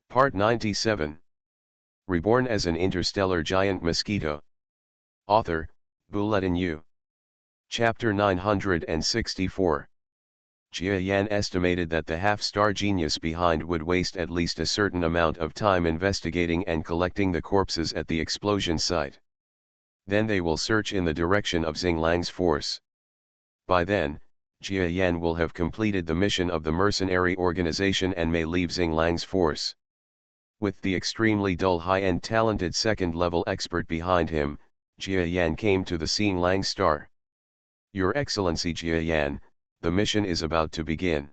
Part 97. Reborn as an interstellar giant mosquito. Author, Bulletin U. Chapter 964. Jia Yan estimated that the half-star genius behind would waste at least a certain amount of time investigating and collecting the corpses at the explosion site. Then they will search in the direction of Xinglang's force. By then, Jia Yan will have completed the mission of the mercenary organization and may leave Xinglang's force. With the extremely dull high-end talented second-level expert behind him, Jia Yan came to the Xinglang star. Your Excellency Jia Yan, the mission is about to begin.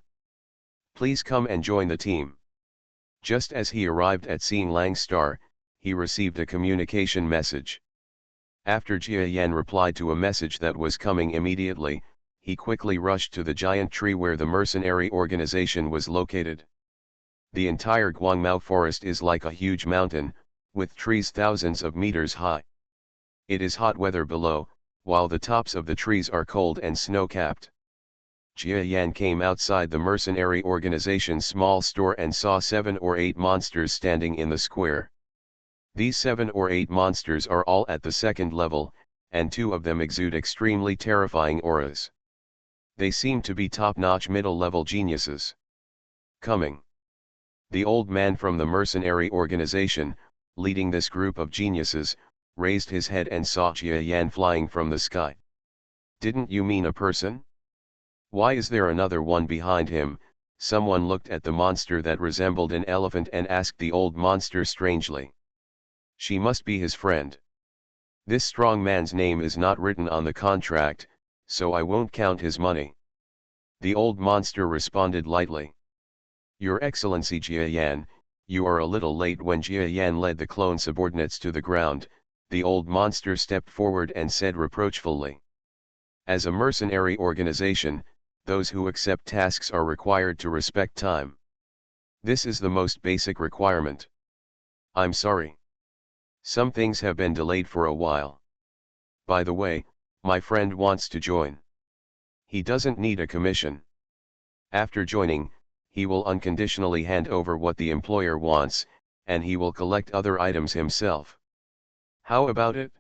Please come and join the team. Just as he arrived at Xinglang star, he received a communication message. After Jia Yan replied to a message that was coming immediately, he quickly rushed to the giant tree where the mercenary organization was located. The entire Guangmao forest is like a huge mountain, with trees thousands of meters high. It is hot weather below, while the tops of the trees are cold and snow-capped. Jia Yan came outside the mercenary organization's small store and saw 7 or 8 monsters standing in the square. These 7 or 8 monsters are all at the second level, and 2 of them exude extremely terrifying auras. They seem to be top-notch middle-level geniuses. Coming. The old man from the mercenary organization, leading this group of geniuses, raised his head and saw Jia Yan flying from the sky. Didn't you mean a person? Why is there another one behind him? Someone looked at the monster that resembled an elephant and asked the old monster strangely. She must be his friend. This strong man's name is not written on the contract, so I won't count his money. The old monster responded lightly. Your Excellency Jia Yan, you are a little late. When Jia Yan led the clone subordinates to the ground, the old monster stepped forward and said reproachfully. As a mercenary organization, those who accept tasks are required to respect time. This is the most basic requirement. I'm sorry. Some things have been delayed for a while. By the way, my friend wants to join. He doesn't need a commission. After joining, he will unconditionally hand over what the employer wants, and he will collect other items himself. How about it?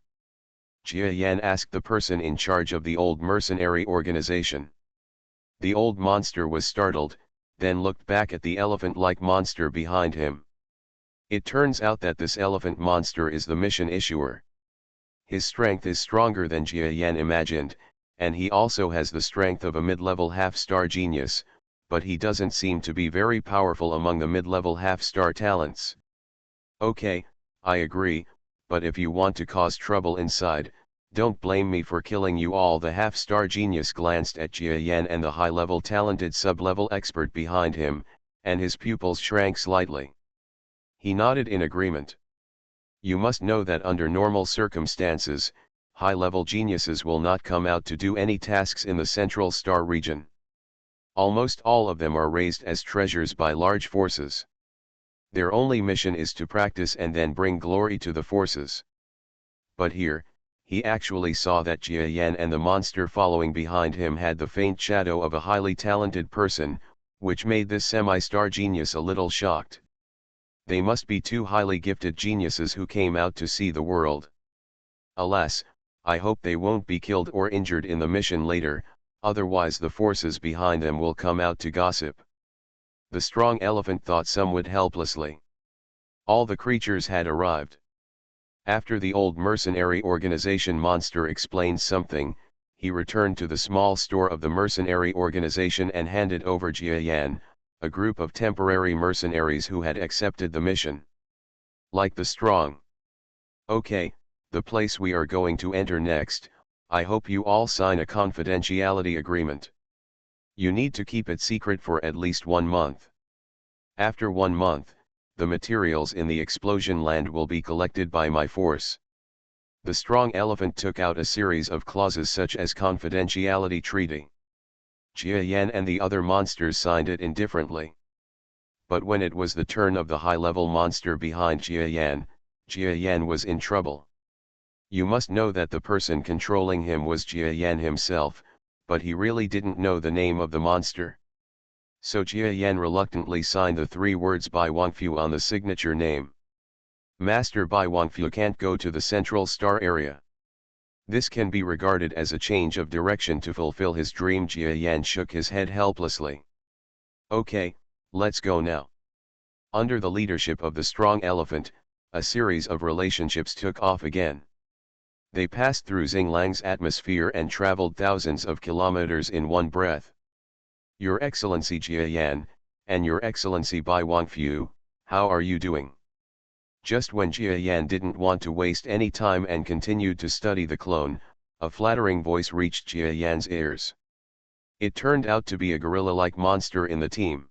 Jia Yan asked the person in charge of the old mercenary organization. The old monster was startled, then looked back at the elephant-like monster behind him. It turns out that this elephant monster is the mission issuer. His strength is stronger than Jia Yan imagined, and he also has the strength of a mid-level half-star genius, but he doesn't seem to be very powerful among the mid-level half-star talents. Okay, I agree, but if you want to cause trouble inside, don't blame me for killing you all. The half-star genius glanced at Jia Yan and the high-level talented sub-level expert behind him, and his pupils shrank slightly. He nodded in agreement. You must know that under normal circumstances, high-level geniuses will not come out to do any tasks in the Central Star region. Almost all of them are raised as treasures by large forces. Their only mission is to practice and then bring glory to the forces. But here, he actually saw that Jia Yan and the monster following behind him had the faint shadow of a highly talented person, which made this semi-star genius a little shocked. They must be 2 highly gifted geniuses who came out to see the world. Alas, I hope they won't be killed or injured in the mission later, otherwise the forces behind them will come out to gossip. The strong elephant thought somewhat helplessly. All the creatures had arrived. After the old mercenary organization monster explained something, he returned to the small store of the mercenary organization and handed over Jia Yan, a group of temporary mercenaries who had accepted the mission. Like the strong. Okay, the place we are going to enter next, I hope you all sign a confidentiality agreement. You need to keep it secret for at least 1 month. After 1 month, the materials in the explosion land will be collected by my force. The strong elephant took out a series of clauses such as confidentiality treaty. Jia Yan and the other monsters signed it indifferently. But when it was the turn of the high-level monster behind Jia Yan was in trouble. You must know that the person controlling him was Jia Yan himself, but he really didn't know the name of the monster. So Jia Yan reluctantly signed the 3 words Bai Wangfu on the signature name. Master Bai Wangfu can't go to the central star area. This can be regarded as a change of direction to fulfill his dream. Jia Yan shook his head helplessly. Okay, let's go now. Under the leadership of the strong elephant, a series of relationships took off again. They passed through Xinglang's atmosphere and traveled thousands of kilometers in one breath. Your Excellency Jia Yan, and Your Excellency Bai Wangfu, how are you doing? Just when Jia Yan didn't want to waste any time and continued to study the clone, a flattering voice reached Jia Yan's ears. It turned out to be a gorilla-like monster in the team.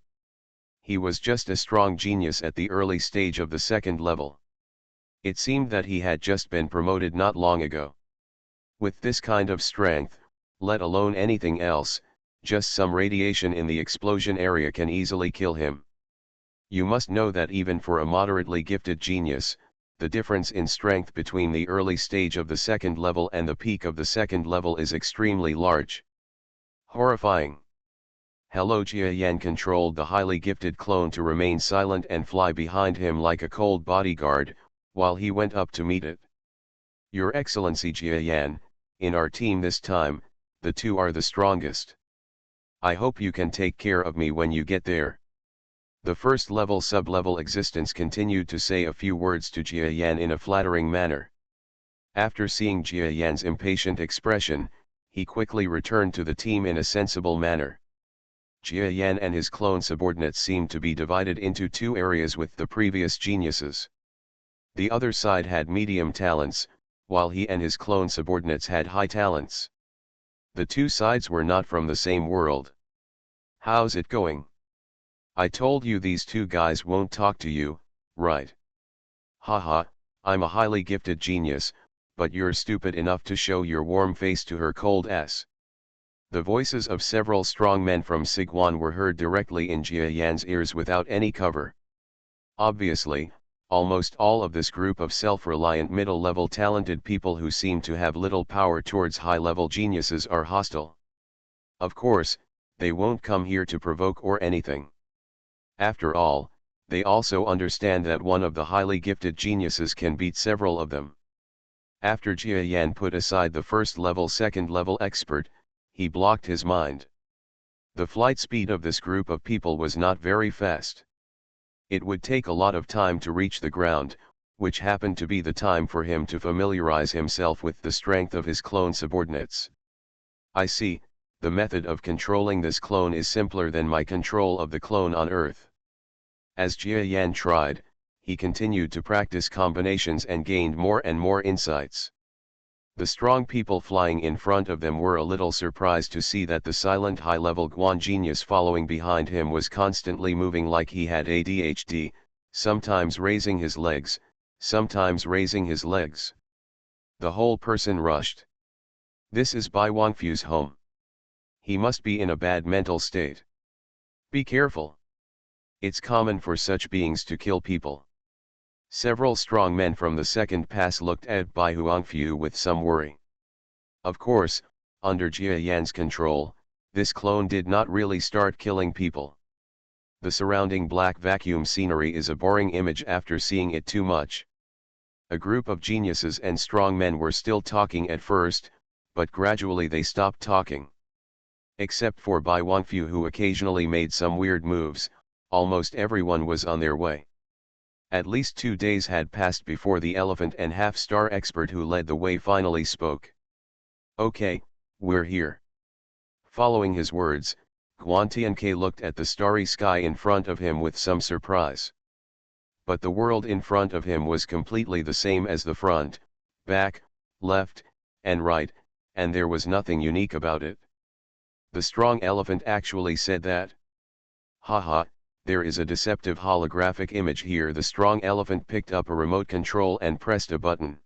He was just a strong genius at the early stage of the 2nd level. It seemed that he had just been promoted not long ago. With this kind of strength, let alone anything else, just some radiation in the explosion area can easily kill him. You must know that even for a moderately gifted genius, the difference in strength between the early stage of the 2nd level and the peak of the 2nd level is extremely large. Horrifying. Hello. Jia Yan controlled the highly gifted clone to remain silent and fly behind him like a cold bodyguard, while he went up to meet it. Your Excellency Jia Yan, in our team this time, the 2 are the strongest. I hope you can take care of me when you get there. The 1st level sub-level existence continued to say a few words to Jia Yan in a flattering manner. After seeing Jia Yan's impatient expression, he quickly returned to the team in a sensible manner. Jia Yan and his clone subordinates seemed to be divided into 2 areas with the previous geniuses. The other side had medium talents, while he and his clone subordinates had high talents. The 2 sides were not from the same world. How's it going? I told you these 2 guys won't talk to you, right? Haha, I'm a highly gifted genius, but you're stupid enough to show your warm face to her cold ass. The voices of several strong men from Sichuan were heard directly in Jia Yan's ears without any cover. Obviously, almost all of this group of self-reliant middle-level talented people who seem to have little power towards high-level geniuses are hostile. Of course, they won't come here to provoke or anything. After all, they also understand that one of the highly gifted geniuses can beat several of them. After Jia Yan put aside the 1st level 2nd level expert, he blocked his mind. The flight speed of this group of people was not very fast. It would take a lot of time to reach the ground, which happened to be the time for him to familiarize himself with the strength of his clone subordinates. I see, the method of controlling this clone is simpler than my control of the clone on Earth. As Jia Yan tried, he continued to practice combinations and gained more and more insights. The strong people flying in front of them were a little surprised to see that the silent high-level Guan genius following behind him was constantly moving like he had ADHD, sometimes raising his legs, sometimes raising his legs. The whole person rushed. This is Bai Wangfu's home. He must be in a bad mental state. Be careful. It's common for such beings to kill people. Several strong men from the 2nd pass looked at Bai Wangfu with some worry. Of course, under Jia Yan's control, this clone did not really start killing people. The surrounding black vacuum scenery is a boring image after seeing it too much. A group of geniuses and strong men were still talking at first, but gradually they stopped talking. Except for Bai Wangfu, who occasionally made some weird moves, almost everyone was on their way. At least 2 days had passed before the elephant and half-star expert who led the way finally spoke. Okay, we're here. Following his words, Guan Tianke looked at the starry sky in front of him with some surprise. But the world in front of him was completely the same as the front, back, left, and right, and there was nothing unique about it. The strong elephant actually said that. Haha, there is a deceptive holographic image here. The strong elephant picked up a remote control and pressed a button.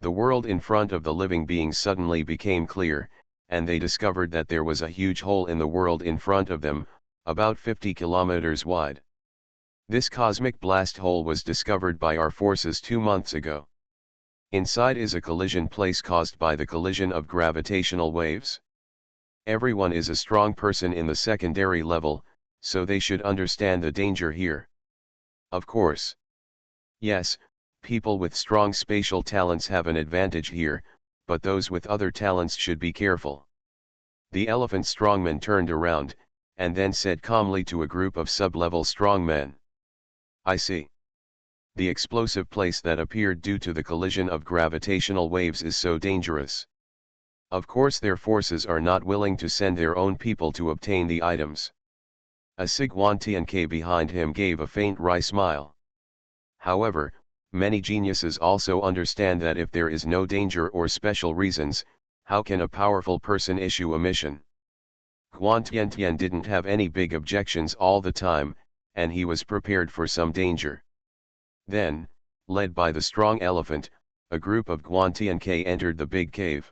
The world in front of the living beings suddenly became clear, and they discovered that there was a huge hole in the world in front of them, about 50 kilometers wide. This cosmic blast hole was discovered by our forces 2 months ago. Inside is a collision place caused by the collision of gravitational waves. Everyone is a strong person in the secondary level, so they should understand the danger here. Of course. Yes, people with strong spatial talents have an advantage here, but those with other talents should be careful. The elephant strongman turned around, and then said calmly to a group of sub-level strongmen. I see. The explosive place that appeared due to the collision of gravitational waves is so dangerous. Of course their forces are not willing to send their own people to obtain the items. A Sigwantianke behind him gave a faint wry smile. However, many geniuses also understand that if there is no danger or special reasons, how can a powerful person issue a mission? Guantiantian didn't have any big objections all the time, and he was prepared for some danger. Then, led by the strong elephant, a group of Guantianke entered the big cave.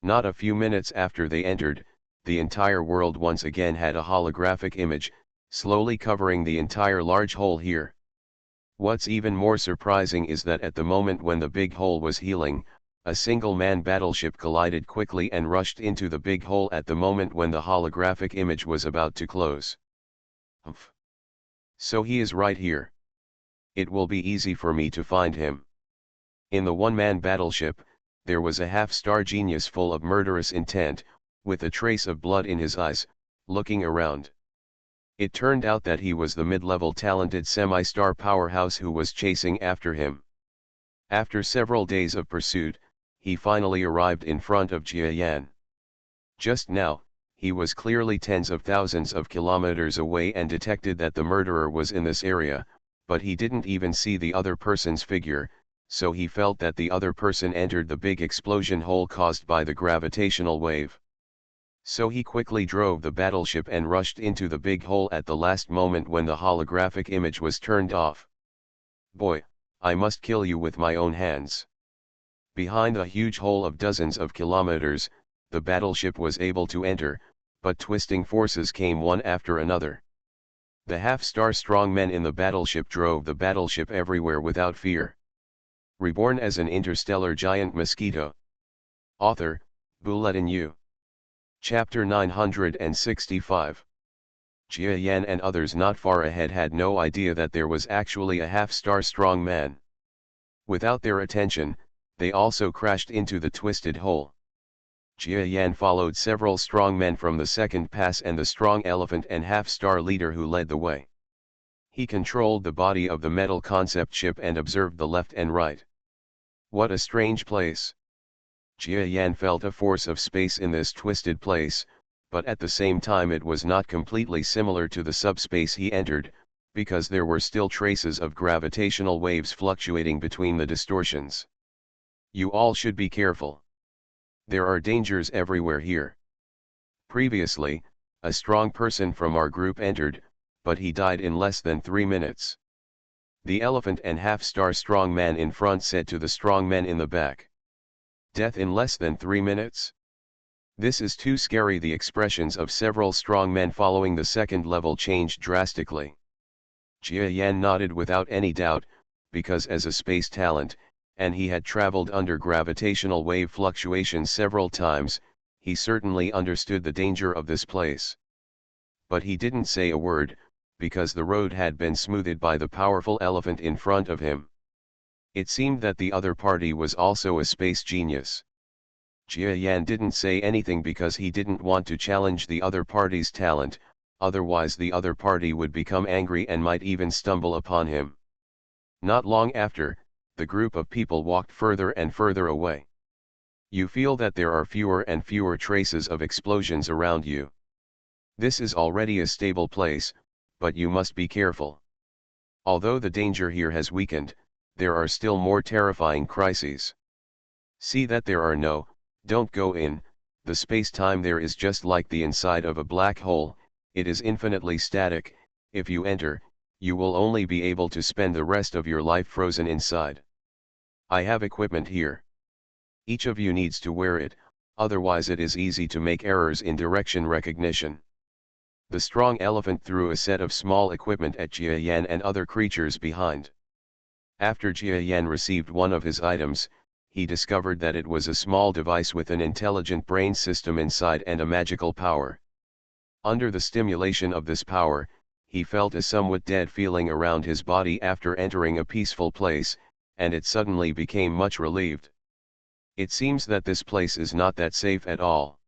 Not a few minutes after they entered, the entire world once again had a holographic image, slowly covering the entire large hole here. What's even more surprising is that at the moment when the big hole was healing, a single-man battleship collided quickly and rushed into the big hole at the moment when the holographic image was about to close. Humph. So he is right here. It will be easy for me to find him. In the one-man battleship, there was a half-star genius full of murderous intent, with a trace of blood in his eyes, looking around. It turned out that he was the mid-level talented semi-star powerhouse who was chasing after him. After several days of pursuit, he finally arrived in front of Jia Yan. Just now, he was clearly tens of thousands of kilometers away and detected that the murderer was in this area, but he didn't even see the other person's figure, so he felt that the other person entered the big explosion hole caused by the gravitational wave. So he quickly drove the battleship and rushed into the big hole at the last moment when the holographic image was turned off. Boy, I must kill you with my own hands. Behind the huge hole of dozens of kilometers, the battleship was able to enter, but twisting forces came one after another. The half-star strong men in the battleship drove the battleship everywhere without fear. Reborn as an interstellar giant mosquito. Author, Bulletin U. Chapter 965. Jia Yan and others not far ahead had no idea that there was actually a half-star strong man. Without their attention, they also crashed into the twisted hole. Jia Yan followed several strong men from the second pass and the strong elephant and half-star leader who led the way. He controlled the body of the metal concept ship and observed the left and right. What a strange place. Jia Yan felt a force of space in this twisted place, but at the same time it was not completely similar to the subspace he entered, because there were still traces of gravitational waves fluctuating between the distortions. You all should be careful. There are dangers everywhere here. Previously, a strong person from our group entered, but he died in less than 3 minutes. The elephant and half-star strong man in front said to the strong men in the back. Death in less than 3 minutes? This is too scary. The expressions of several strong men following the second level changed drastically. Jia Yan nodded without any doubt, because as a space talent, and he had traveled under gravitational wave fluctuations several times, he certainly understood the danger of this place. But he didn't say a word, because the road had been smoothed by the powerful elephant in front of him. It seemed that the other party was also a space genius. Jia Yan didn't say anything because he didn't want to challenge the other party's talent, otherwise the other party would become angry and might even stumble upon him. Not long after, the group of people walked further and further away. You feel that there are fewer and fewer traces of explosions around you. This is already a stable place, but you must be careful. Although the danger here has weakened, there are still more terrifying crises. See that there are don't go in, the space-time there is just like the inside of a black hole, it is infinitely static. If you enter, you will only be able to spend the rest of your life frozen inside. I have equipment here. Each of you needs to wear it, otherwise it is easy to make errors in direction recognition. The strong elephant threw a set of small equipment at Jia Yan and other creatures behind. After Jia Yan received one of his items, he discovered that it was a small device with an intelligent brain system inside and a magical power. Under the stimulation of this power, he felt a somewhat dead feeling around his body after entering a peaceful place, and it suddenly became much relieved. It seems that this place is not that safe at all.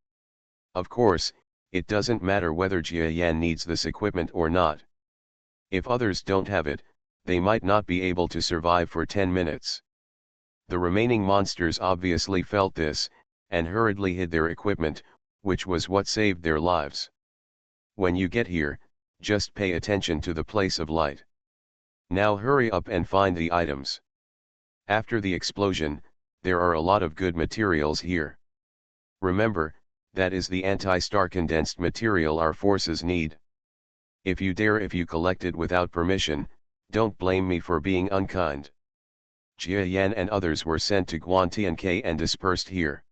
Of course, it doesn't matter whether Jia Yan needs this equipment or not. If others don't have it, they might not be able to survive for 10 minutes. The remaining monsters obviously felt this, and hurriedly hid their equipment, which was what saved their lives. When you get here, just pay attention to the place of light. Now hurry up and find the items. After the explosion, there are a lot of good materials here. Remember, that is the anti-star condensed material our forces need. If you collect it without permission, don't blame me for being unkind. Jia Yan and others were sent to Guantianke and dispersed here.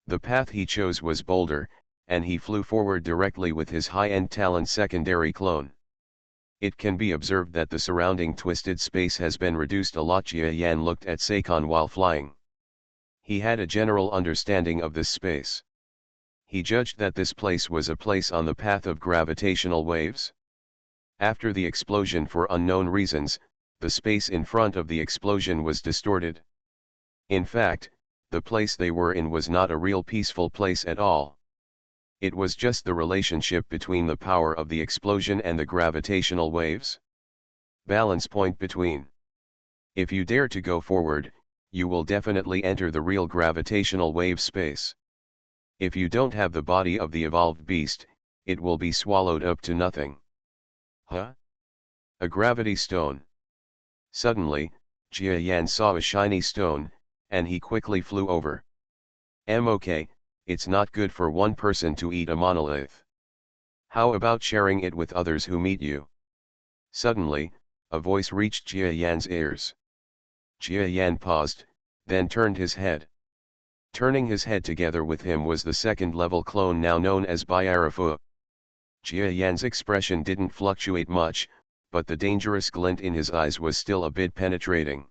The path he chose was bolder, and he flew forward directly with his high-end Talon secondary clone. It can be observed that the surrounding twisted space has been reduced a lot. Jia Yan looked at Seikon while flying. He had a general understanding of this space. He judged that this place was a place on the path of gravitational waves. After the explosion, for unknown reasons, the space in front of the explosion was distorted. In fact, the place they were in was not a real peaceful place at all. It was just the relationship between the power of the explosion and the gravitational waves. Balance point between. If you dare to go forward, you will definitely enter the real gravitational wave space. If you don't have the body of the evolved beast, it will be swallowed up to nothing. Huh? A gravity stone. Suddenly, Jia Yan saw a shiny stone, and he quickly flew over. Okay, it's not good for one person to eat a monolith. How about sharing it with others who meet you? Suddenly, a voice reached Jia Yan's ears. Jia Yan paused, then turned his head. Turning his head together with him was the second-level clone now known as Byarafu. Jia Yan's expression didn't fluctuate much, but the dangerous glint in his eyes was still a bit penetrating.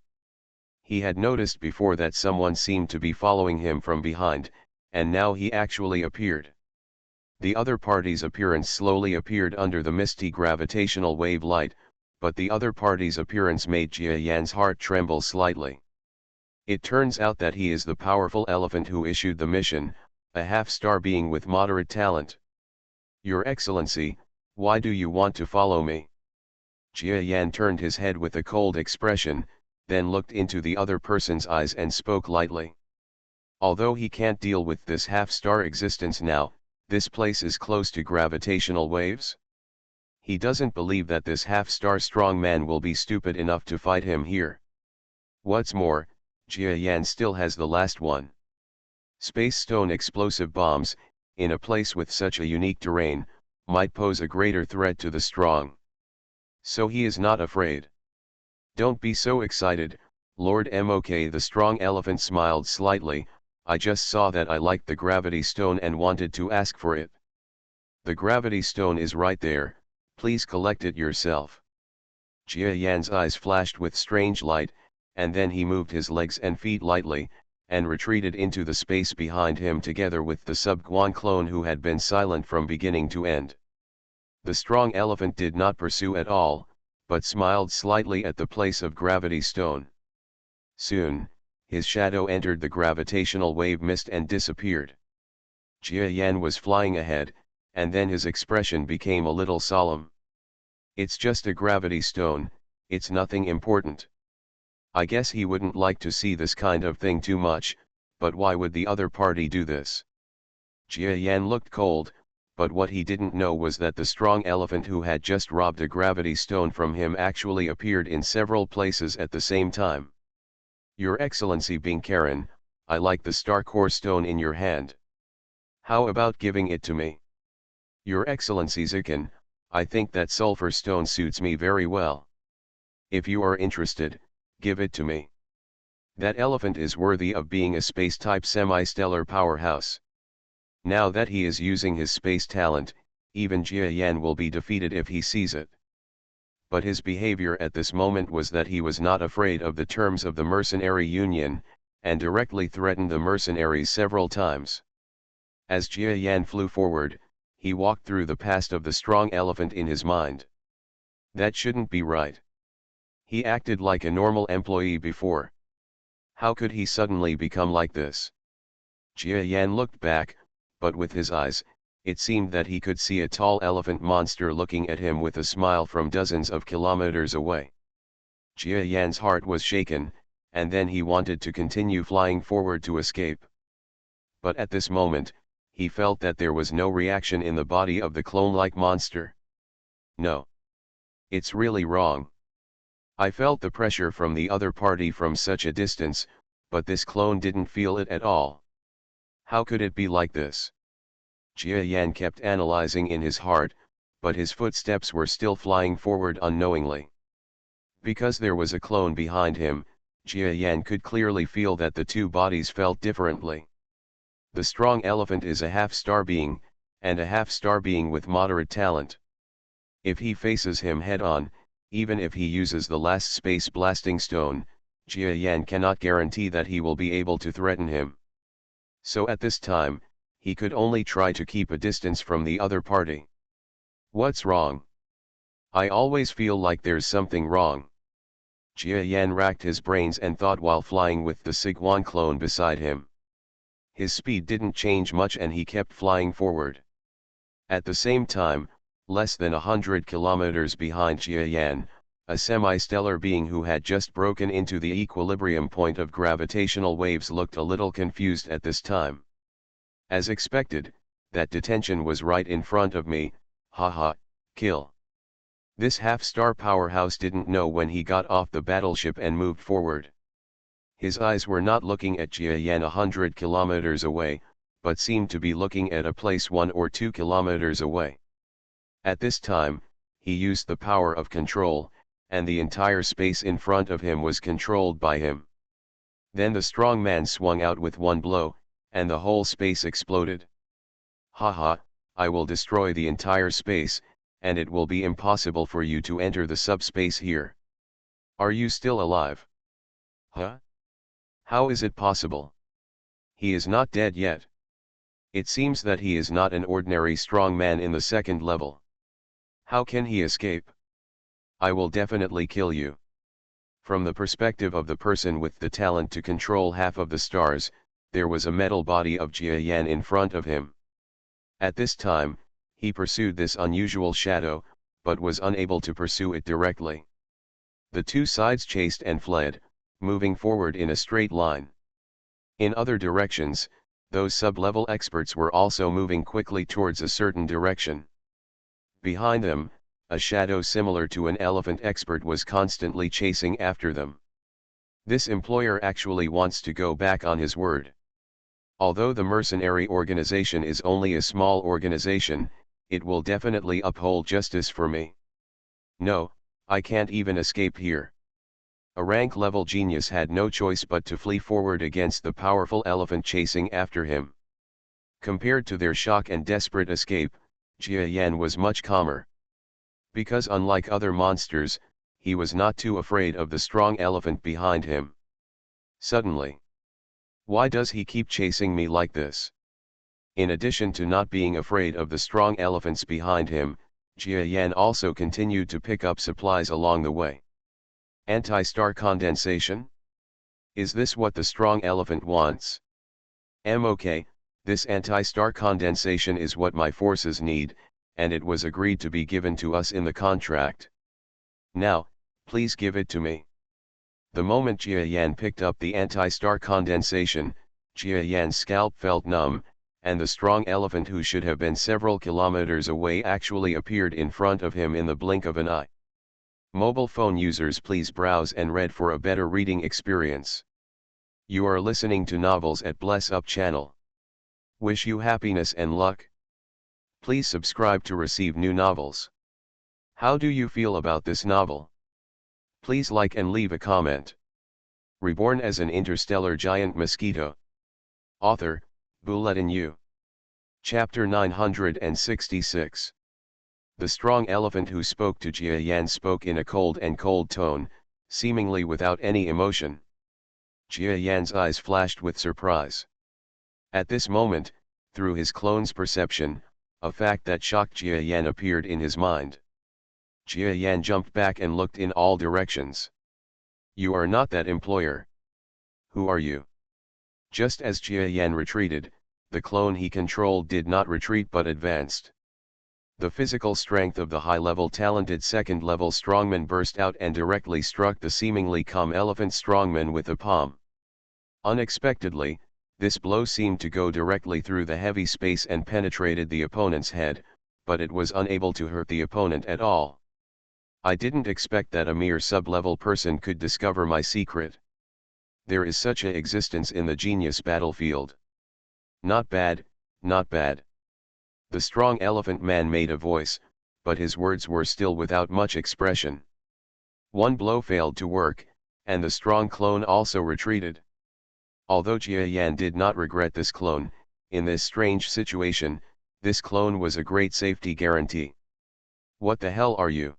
He had noticed before that someone seemed to be following him from behind, and now he actually appeared. The other party's appearance slowly appeared under the misty gravitational wave light, but the other party's appearance made Jia Yan's heart tremble slightly. It turns out that he is the powerful elephant who issued the mission, a half-star being with moderate talent. Your Excellency, why do you want to follow me? Jia Yan turned his head with a cold expression, then looked into the other person's eyes and spoke lightly. Although he can't deal with this half-star existence now, this place is close to gravitational waves. He doesn't believe that this half-star strong man will be stupid enough to fight him here. What's more, Jia Yan still has the last one. Space stone explosive bombs, in a place with such a unique terrain, might pose a greater threat to the strong. So he is not afraid. Don't be so excited, Lord Mok. The strong elephant smiled slightly. I just saw that I liked the gravity stone and wanted to ask for it. The gravity stone is right there, please collect it yourself. Jia Yan's eyes flashed with strange light, and then he moved his legs and feet lightly, and retreated into the space behind him together with the sub-Guan clone who had been silent from beginning to end. The strong elephant did not pursue at all, but smiled slightly at the place of gravity stone. Soon, his shadow entered the gravitational wave mist and disappeared. Jia Yan was flying ahead, and then his expression became a little solemn. It's just a gravity stone, it's nothing important. I guess he wouldn't like to see this kind of thing too much, but why would the other party do this? Jia Yan looked cold, but what he didn't know was that the strong elephant who had just robbed a gravity stone from him actually appeared in several places at the same time. Your Excellency Bing Karen, I like the star core stone in your hand. How about giving it to me? Your Excellency Zikan, I think that sulfur stone suits me very well. If you are interested, give it to me. That elephant is worthy of being a space-type semi-stellar powerhouse. Now that he is using his space talent, even Jia Yan will be defeated if he sees it. But his behavior at this moment was that he was not afraid of the terms of the mercenary union, and directly threatened the mercenaries several times. As Jia Yan flew forward, he walked through the past of the strong elephant in his mind. That shouldn't be right. He acted like a normal employee before. How could he suddenly become like this? Jia Yan looked back, but with his eyes, it seemed that he could see a tall elephant monster looking at him with a smile from dozens of kilometers away. Jia Yan's heart was shaken, and then he wanted to continue flying forward to escape. But at this moment, he felt that there was no reaction in the body of the clone-like monster. No. It's really wrong. I felt the pressure from the other party from such a distance, but this clone didn't feel it at all. How could it be like this? Jia Yan kept analyzing in his heart, but his footsteps were still flying forward unknowingly. Because there was a clone behind him, Jia Yan could clearly feel that the two bodies felt differently. The strong elephant is a half-star being, and a half-star being with moderate talent. If he faces him head-on, even if he uses the last space blasting stone, Jia Yan cannot guarantee that he will be able to threaten him. So at this time, he could only try to keep a distance from the other party. What's wrong? I always feel like there's something wrong. Jia Yan racked his brains and thought while flying with the Siguan clone beside him. His speed didn't change much and he kept flying forward. At the same time, less than 100 kilometers behind Jia Yan, a semi-stellar being who had just broken into the equilibrium point of gravitational waves looked a little confused at this time. As expected, that detention was right in front of me, haha, kill. This half-star powerhouse didn't know when he got off the battleship and moved forward. His eyes were not looking at Jia Yan 100 kilometers away, but seemed to be looking at a place 1 or 2 kilometers away. At this time, he used the power of control, and the entire space in front of him was controlled by him. Then the strong man swung out with one blow, and the whole space exploded. Haha, I will destroy the entire space, and it will be impossible for you to enter the subspace here. Are you still alive? Huh? How is it possible? He is not dead yet. It seems that he is not an ordinary strong man in the second level. How can he escape? I will definitely kill you. From the perspective of the person with the talent to control half of the stars, there was a metal body of Jia Yan in front of him. At this time, he pursued this unusual shadow, but was unable to pursue it directly. The two sides chased and fled, moving forward in a straight line. In other directions, those sub-level experts were also moving quickly towards a certain direction. Behind them, a shadow similar to an elephant expert was constantly chasing after them. This employer actually wants to go back on his word. Although the mercenary organization is only a small organization, it will definitely uphold justice for me. No, I can't even escape here. A rank-level genius had no choice but to flee forward against the powerful elephant chasing after him. Compared to their shock and desperate escape, Jia Yan was much calmer. Because unlike other monsters, he was not too afraid of the strong elephant behind him. Suddenly, why does he keep chasing me like this? In addition to not being afraid of the strong elephants behind him, Jia Yan also continued to pick up supplies along the way. Anti-star condensation? Is this what the strong elephant wants? Okay, this anti-star condensation is what my forces need, and it was agreed to be given to us in the contract. Now, please give it to me. The moment Jia Yan picked up the anti-star condensation, Jia Yan's scalp felt numb, and the strong elephant who should have been several kilometers away actually appeared in front of him in the blink of an eye. Mobile phone users, please browse and read for a better reading experience. You are listening to novels at Bless Up channel. Wish you happiness and luck. Please subscribe to receive new novels. How do you feel about this novel? Please like and leave a comment. Reborn as an interstellar giant mosquito. Author, Bulletin U. Chapter 966. The strong elephant who spoke to Jia Yan spoke in a cold tone, seemingly without any emotion. Jia Yan's eyes flashed with surprise. At this moment, through his clone's perception, A fact that shocked Jia Yan appeared in his mind. Jia Yan jumped back and looked in all directions. You are not that employer. Who are you? Just as Jia Yan retreated, the clone he controlled did not retreat but advanced. The physical strength of the high-level talented second-level strongman burst out and directly struck the seemingly calm elephant strongman with a palm. Unexpectedly, this blow seemed to go directly through the heavy space and penetrated the opponent's head, but it was unable to hurt the opponent at all. I didn't expect that a mere sub-level person could discover my secret. There is such a existence in the genius battlefield. Not bad, not bad. The strong elephant man made a voice, but his words were still without much expression. One blow failed to work, and the strong clone also retreated. Although Jia Yan did not regret this clone, in this strange situation, this clone was a great safety guarantee. What the hell are you?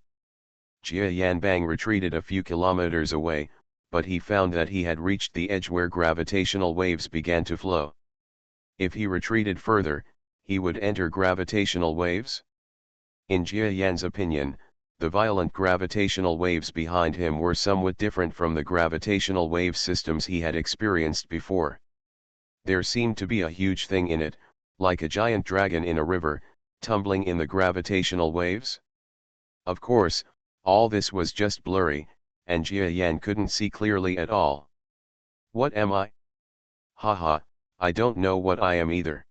Jia Yan Bang retreated a few kilometers away, but he found that he had reached the edge where gravitational waves began to flow. If he retreated further, he would enter gravitational waves? In Jia Yan's opinion, the violent gravitational waves behind him were somewhat different from the gravitational wave systems he had experienced before. There seemed to be a huge thing in it, like a giant dragon in a river, tumbling in the gravitational waves. Of course, all this was just blurry, and Jia Yan couldn't see clearly at all. What am I? Haha, I don't know what I am either.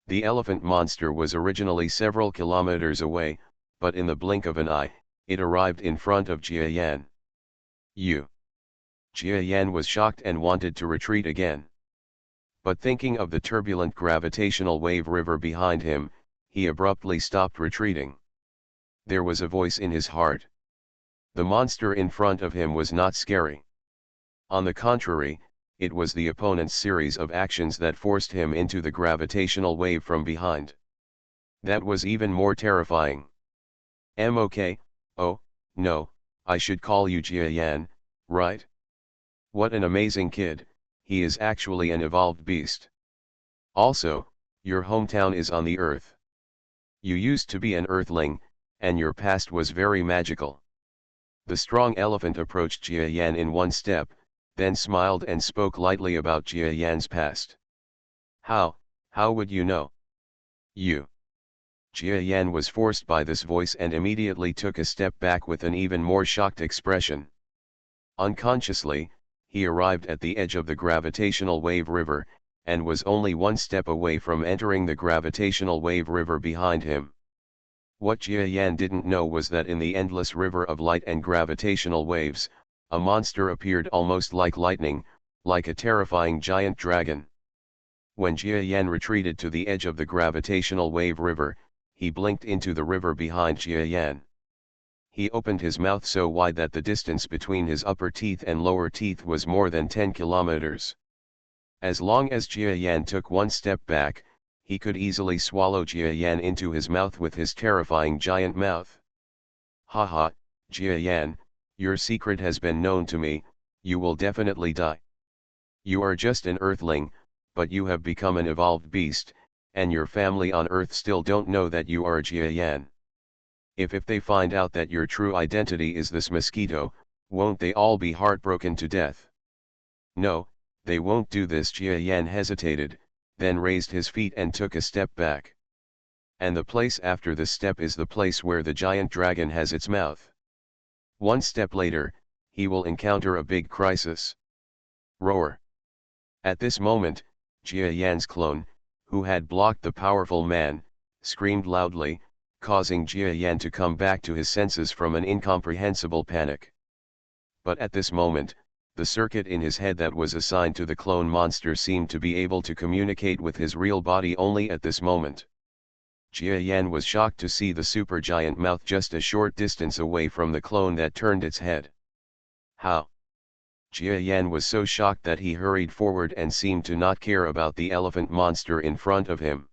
The elephant monster was originally several kilometers away, but in the blink of an eye, it arrived in front of Jia Yan. You. Jia Yan was shocked and wanted to retreat again. But thinking of the turbulent gravitational wave river behind him, he abruptly stopped retreating. There was a voice in his heart. The monster in front of him was not scary. On the contrary, it was the opponent's series of actions that forced him into the gravitational wave from behind. That was even more terrifying. Okay, oh, no, I should call you Jia Yan, right? What an amazing kid, he is actually an evolved beast. Also, your hometown is on the Earth. You used to be an Earthling, and your past was very magical. The strong elephant approached Jia Yan in one step, then smiled and spoke lightly about Jia Yan's past. How would you know? You. Jia Yan was forced by this voice and immediately took a step back with an even more shocked expression. Unconsciously, he arrived at the edge of the gravitational wave river, and was only one step away from entering the gravitational wave river behind him. What Jia Yan didn't know was that in the endless river of light and gravitational waves, a monster appeared almost like lightning, like a terrifying giant dragon. When Jia Yan retreated to the edge of the gravitational wave river, he blinked into the river behind Jia Yan. He opened his mouth so wide that the distance between his upper teeth and lower teeth was more than 10 kilometers. As long as Jia Yan took one step back, he could easily swallow Jia Yan into his mouth with his terrifying giant mouth. Haha, Jia Yan, your secret has been known to me, you will definitely die. You are just an Earthling, but you have become an evolved beast, and your family on Earth still don't know that you are Jia Yan. If they find out that your true identity is this mosquito, won't they all be heartbroken to death? No, they won't do this. Jia Yan hesitated, then raised his feet and took a step back. And the place after this step is the place where the giant dragon has its mouth. One step later, he will encounter a big crisis. Roar. At this moment, Jia Yan's clone, who had blocked the powerful man, screamed loudly, causing Jia Yan to come back to his senses from an incomprehensible panic. But at this moment, the circuit in his head that was assigned to the clone monster seemed to be able to communicate with his real body only at this moment. Jia Yan was shocked to see the supergiant mouth just a short distance away from the clone that turned its head. How? Jia Yan was so shocked that he hurried forward and seemed to not care about the elephant monster in front of him.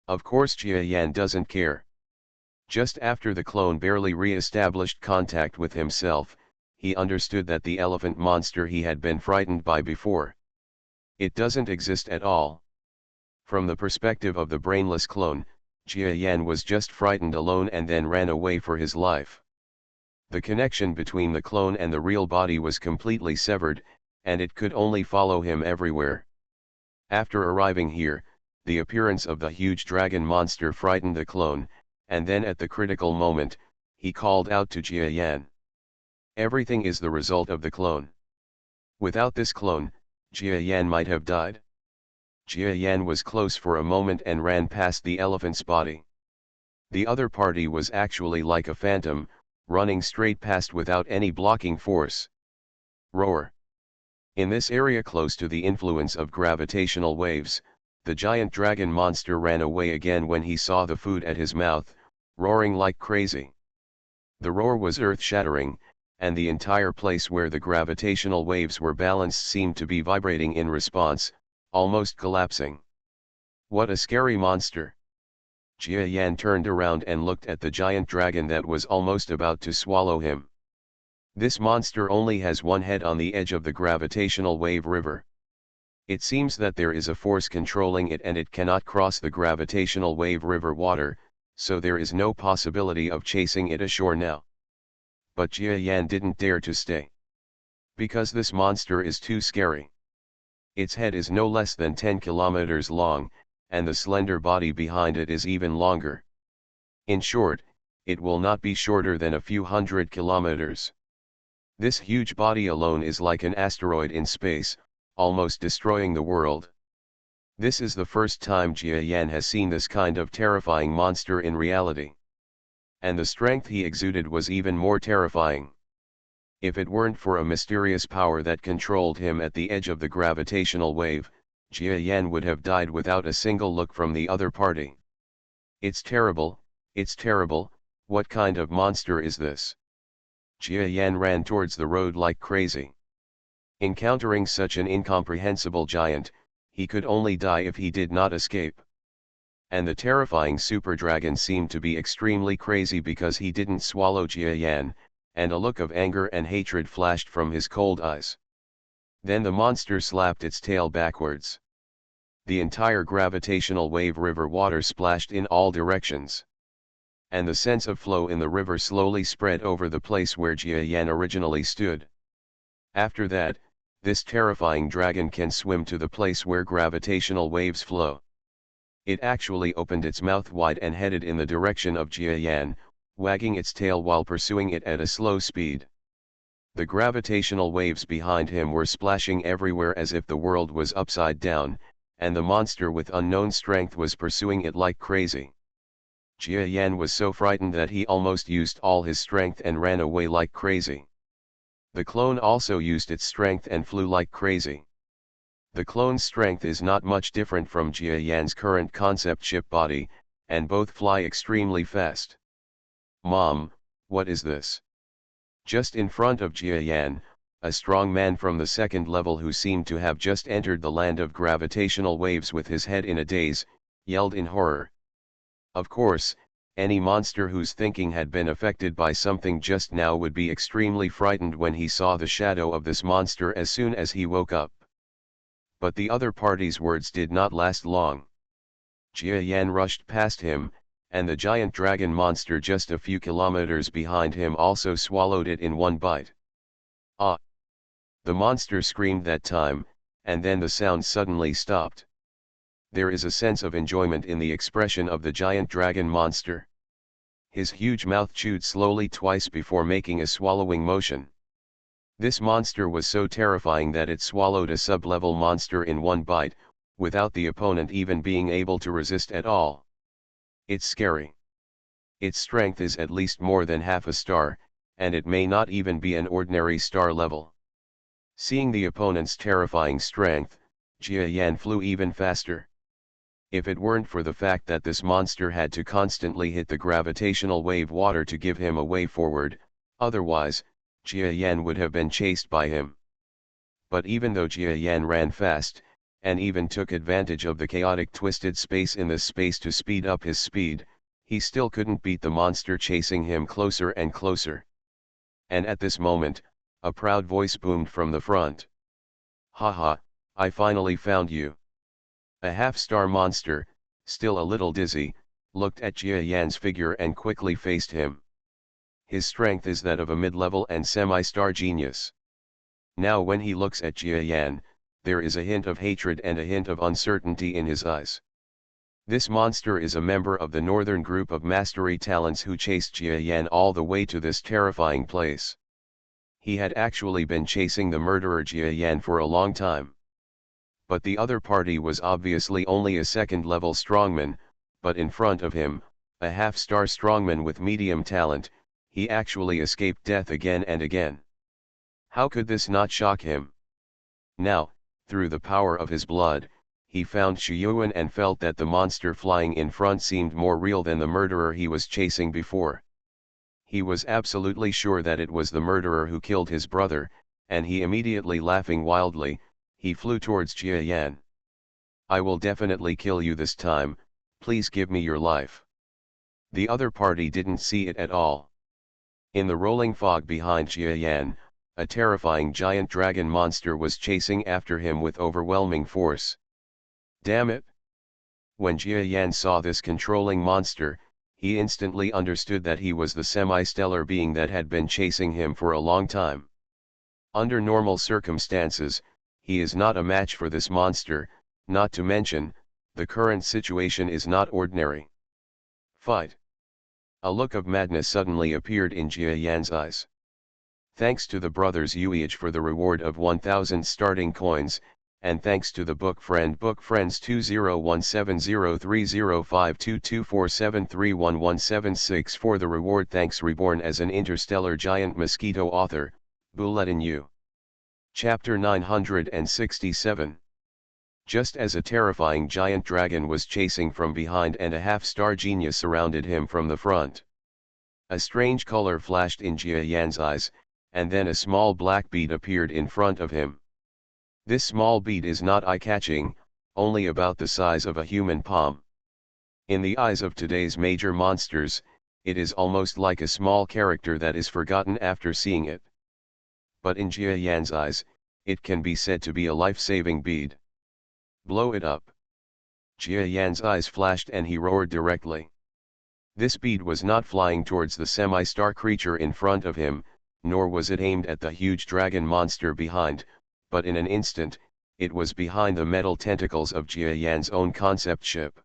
Of course Jia Yan doesn't care. Just after the clone barely re-established contact with himself, he understood that the elephant monster he had been frightened by before, it doesn't exist at all. From the perspective of the brainless clone, Jia Yan was just frightened alone and then ran away for his life. The connection between the clone and the real body was completely severed, and it could only follow him everywhere. After arriving here, the appearance of the huge dragon monster frightened the clone, and then at the critical moment, he called out to Jia Yan. Everything is the result of the clone. Without this clone, Jia Yan might have died. Jia Yan was close for a moment and ran past the elephant's body. The other party was actually like a phantom, running straight past without any blocking force. Roar. In this area close to the influence of gravitational waves, the giant dragon monster ran away again when he saw the food at his mouth, roaring like crazy. The roar was earth-shattering, and the entire place where the gravitational waves were balanced seemed to be vibrating in response, almost collapsing. What a scary monster! Jia Yan turned around and looked at the giant dragon that was almost about to swallow him. This monster only has one head on the edge of the gravitational wave river. It seems that there is a force controlling it and it cannot cross the gravitational wave river water, so there is no possibility of chasing it ashore now. But Jia Yan didn't dare to stay. Because this monster is too scary. Its head is no less than 10 kilometers long, and the slender body behind it is even longer. In short, it will not be shorter than a few hundred kilometers. This huge body alone is like an asteroid in space, almost destroying the world. This is the first time Jia Yan has seen this kind of terrifying monster in reality. And the strength he exuded was even more terrifying. If it weren't for a mysterious power that controlled him at the edge of the gravitational wave, Jia Yan would have died without a single look from the other party. It's terrible, what kind of monster is this? Jia Yan ran towards the road like crazy. Encountering such an incomprehensible giant, he could only die if he did not escape. And the terrifying super dragon seemed to be extremely crazy because he didn't swallow Jia Yan, and a look of anger and hatred flashed from his cold eyes. Then the monster slapped its tail backwards. The entire gravitational wave river water splashed in all directions. And the sense of flow in the river slowly spread over the place where Jia Yan originally stood. After that, this terrifying dragon can swim to the place where gravitational waves flow. It actually opened its mouth wide and headed in the direction of Jia Yan, wagging its tail while pursuing it at a slow speed. The gravitational waves behind him were splashing everywhere as if the world was upside down, and the monster with unknown strength was pursuing it like crazy. Jia Yan was so frightened that he almost used all his strength and ran away like crazy. The clone also used its strength and flew like crazy. The clone's strength is not much different from Jia Yan's current concept ship body, and both fly extremely fast. Mom, what is this? Just in front of Jia Yan, a strong man from the second level who seemed to have just entered the land of gravitational waves with his head in a daze, yelled in horror. Of course, any monster whose thinking had been affected by something just now would be extremely frightened when he saw the shadow of this monster as soon as he woke up. But the other party's words did not last long. Jia Yan rushed past him, and the giant dragon monster just a few kilometers behind him also swallowed it in one bite. Ah! The monster screamed that time, and then the sound suddenly stopped. There is a sense of enjoyment in the expression of the giant dragon monster. His huge mouth chewed slowly twice before making a swallowing motion. This monster was so terrifying that it swallowed a sub-level monster in one bite, without the opponent even being able to resist at all. It's scary. Its strength is at least more than half a star, and it may not even be an ordinary star level. Seeing the opponent's terrifying strength, Jia Yan flew even faster. If it weren't for the fact that this monster had to constantly hit the gravitational wave water to give him a way forward, otherwise, Jia Yan would have been chased by him. But even though Jia Yan ran fast, and even took advantage of the chaotic twisted space in this space to speed up his speed, he still couldn't beat the monster chasing him closer and closer. And at this moment, a proud voice boomed from the front. "Haha, I finally found you. A half-star monster, still a little dizzy, looked at Jia Yan's figure and quickly faced him. His strength is that of a mid-level and semi-star genius. Now when he looks at Jia Yan, there is a hint of hatred and a hint of uncertainty in his eyes. This monster is a member of the northern group of mastery talents who chased Jia Yan all the way to this terrifying place. He had actually been chasing the murderer Jia Yan for a long time. But the other party was obviously only a second-level strongman, but in front of him, a half-star strongman with medium talent, he actually escaped death again and again. How could this not shock him? Now, through the power of his blood, he found Shuyuan and felt that the monster flying in front seemed more real than the murderer he was chasing before. He was absolutely sure that it was the murderer who killed his brother, and he immediately laughing wildly, he flew towards Jia Yan. "I will definitely kill you this time, please give me your life." The other party didn't see it at all. In the rolling fog behind Jia Yan, a terrifying giant dragon monster was chasing after him with overwhelming force. Damn it! When Jia Yan saw this controlling monster, he instantly understood that he was the semi-stellar being that had been chasing him for a long time. Under normal circumstances, he is not a match for this monster, not to mention, the current situation is not ordinary. Fight! A look of madness suddenly appeared in Jia Yan's eyes. Thanks to the brothers Yuiage for the reward of 1000 starting coins, and thanks to the book friends 201703052247311176 for the reward. Thanks Reborn as an interstellar giant mosquito author, Bulletin U. Chapter 967. Just as a terrifying giant dragon was chasing from behind and a half-star genius surrounded him from the front. A strange color flashed in Jia Yan's eyes, and then a small black bead appeared in front of him. This small bead is not eye-catching, only about the size of a human palm. In the eyes of today's major monsters, it is almost like a small character that is forgotten after seeing it. But in Jia Yan's eyes, it can be said to be a life-saving bead. Blow it up. Jia Yan's eyes flashed and he roared directly. This bead was not flying towards the semi-star creature in front of him, nor was it aimed at the huge dragon monster behind, but in an instant, it was behind the metal tentacles of Jia Yan's own concept ship.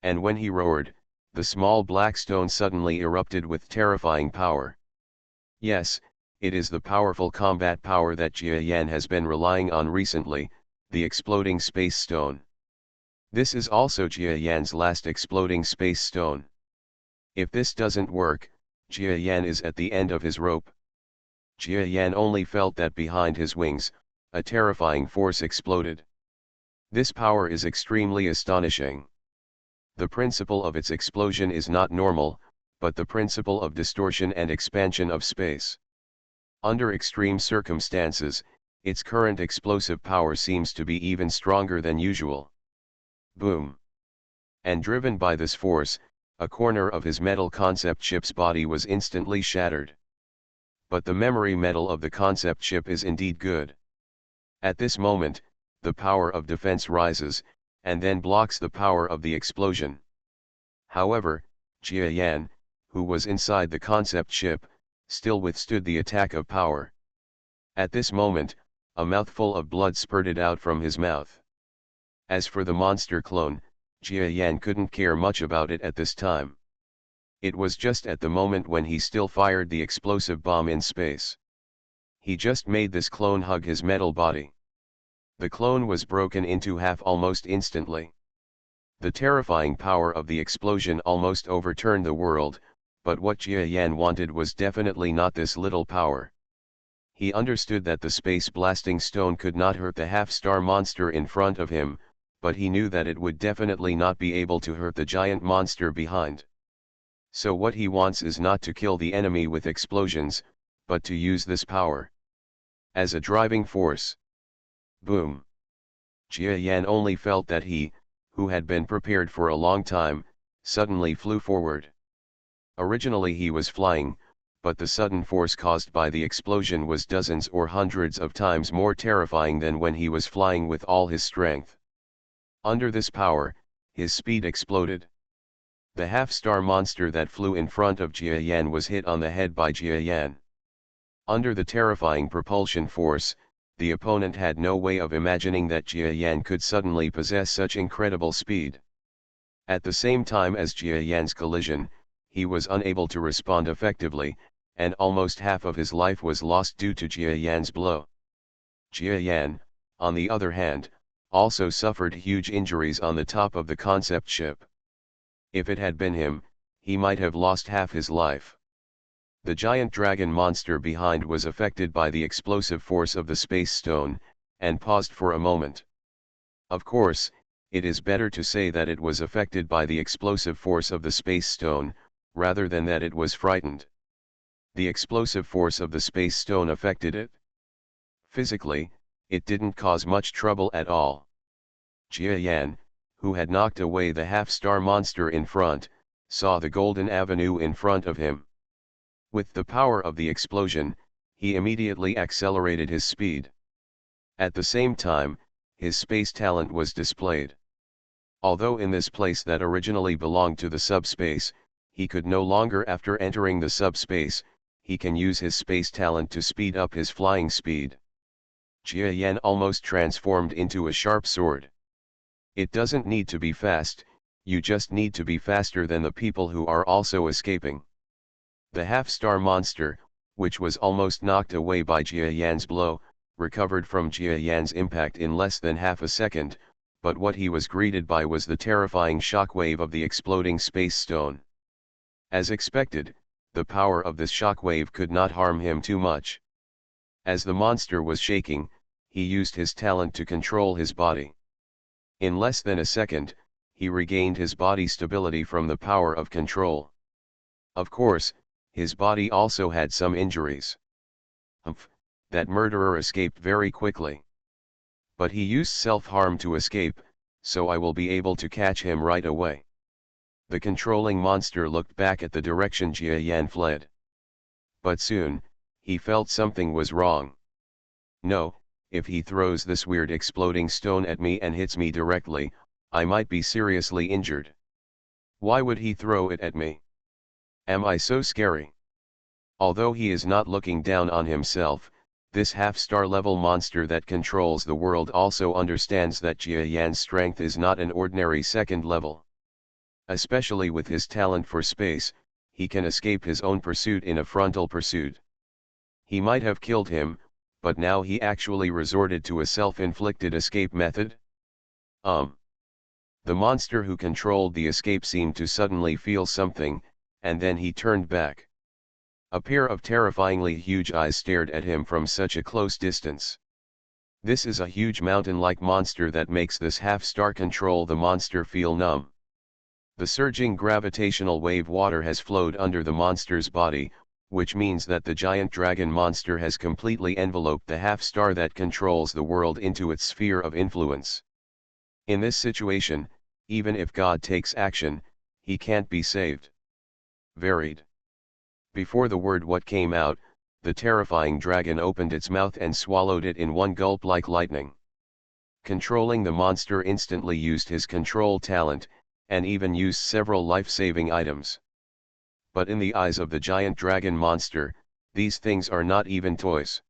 And when he roared, the small black stone suddenly erupted with terrifying power. Yes, it is the powerful combat power that Jia Yan has been relying on recently, the exploding space stone. This is also Jia Yan's last exploding space stone. If this doesn't work, Jia Yan is at the end of his rope. Jia Yan only felt that behind his wings, a terrifying force exploded. This power is extremely astonishing. The principle of its explosion is not normal, but the principle of distortion and expansion of space. Under extreme circumstances, its current explosive power seems to be even stronger than usual. Boom! And driven by this force, a corner of his metal concept ship's body was instantly shattered. But the memory metal of the concept ship is indeed good. At this moment, the power of defense rises, and then blocks the power of the explosion. However, Jia Yan, who was inside the concept ship, still withstood the attack of power. At this moment, a mouthful of blood spurted out from his mouth. As for the monster clone, Jia Yan couldn't care much about it at this time. It was just at the moment when he still fired the explosive bomb in space. He just made this clone hug his metal body. The clone was broken into half almost instantly. The terrifying power of the explosion almost overturned the world, but what Jia Yan wanted was definitely not this little power. He understood that the space-blasting stone could not hurt the half-star monster in front of him, but he knew that it would definitely not be able to hurt the giant monster behind. So what he wants is not to kill the enemy with explosions, but to use this power as a driving force. Boom! Jia Yan only felt that he, who had been prepared for a long time, suddenly flew forward. Originally he was flying, but the sudden force caused by the explosion was dozens or hundreds of times more terrifying than when he was flying with all his strength. Under this power, his speed exploded. The half-star monster that flew in front of Jia Yan was hit on the head by Jia Yan. Under the terrifying propulsion force, the opponent had no way of imagining that Jia Yan could suddenly possess such incredible speed. At the same time as Jia Yan's collision, he was unable to respond effectively, and almost half of his life was lost due to Jia Yan's blow. Jia Yan, on the other hand, also suffered huge injuries on the top of the concept ship. If it had been him, he might have lost half his life. The giant dragon monster behind was affected by the explosive force of the space stone, and paused for a moment. Of course, it is better to say that it was affected by the explosive force of the space stone, rather than that it was frightened. The explosive force of the space stone affected it. Physically, it didn't cause much trouble at all. Jia Yan, who had knocked away the half-star monster in front, saw the golden avenue in front of him. With the power of the explosion, he immediately accelerated his speed. At the same time, his space talent was displayed. Although in this place that originally belonged to the subspace, he could no longer after entering the subspace, he can use his space talent to speed up his flying speed. Jia Yan almost transformed into a sharp sword. It doesn't need to be fast, you just need to be faster than the people who are also escaping. The half-star monster, which was almost knocked away by Jia Yan's blow, recovered from Jia Yan's impact in less than half a second, but what he was greeted by was the terrifying shockwave of the exploding space stone. As expected, the power of this shockwave could not harm him too much. As the monster was shaking, he used his talent to control his body. In less than a second, he regained his body stability from the power of control. Of course, his body also had some injuries. That murderer escaped very quickly. But he used self-harm to escape, so I will be able to catch him right away. The controlling monster looked back at the direction Jia Yan fled. But soon, he felt something was wrong. No, if he throws this weird exploding stone at me and hits me directly, I might be seriously injured. Why would he throw it at me? Am I so scary? Although he is not looking down on himself, this half-star level monster that controls the world also understands that Jia Yan's strength is not an ordinary second level. Especially with his talent for space, he can escape his own pursuit in a frontal pursuit. He might have killed him, but now he actually resorted to a self-inflicted escape method? The monster who controlled the escape seemed to suddenly feel something, and then he turned back. A pair of terrifyingly huge eyes stared at him from such a close distance. This is a huge mountain-like monster that makes this half-star control the monster feel numb. The surging gravitational wave water has flowed under the monster's body, which means that the giant dragon monster has completely enveloped the half-star that controls the world into its sphere of influence. In this situation, even if God takes action, he can't be saved. Varied. Before the word what came out, the terrifying dragon opened its mouth and swallowed it in one gulp like lightning. Controlling the monster instantly used his control talent, and even used several life-saving items. But in the eyes of the giant dragon monster, these things are not even toys.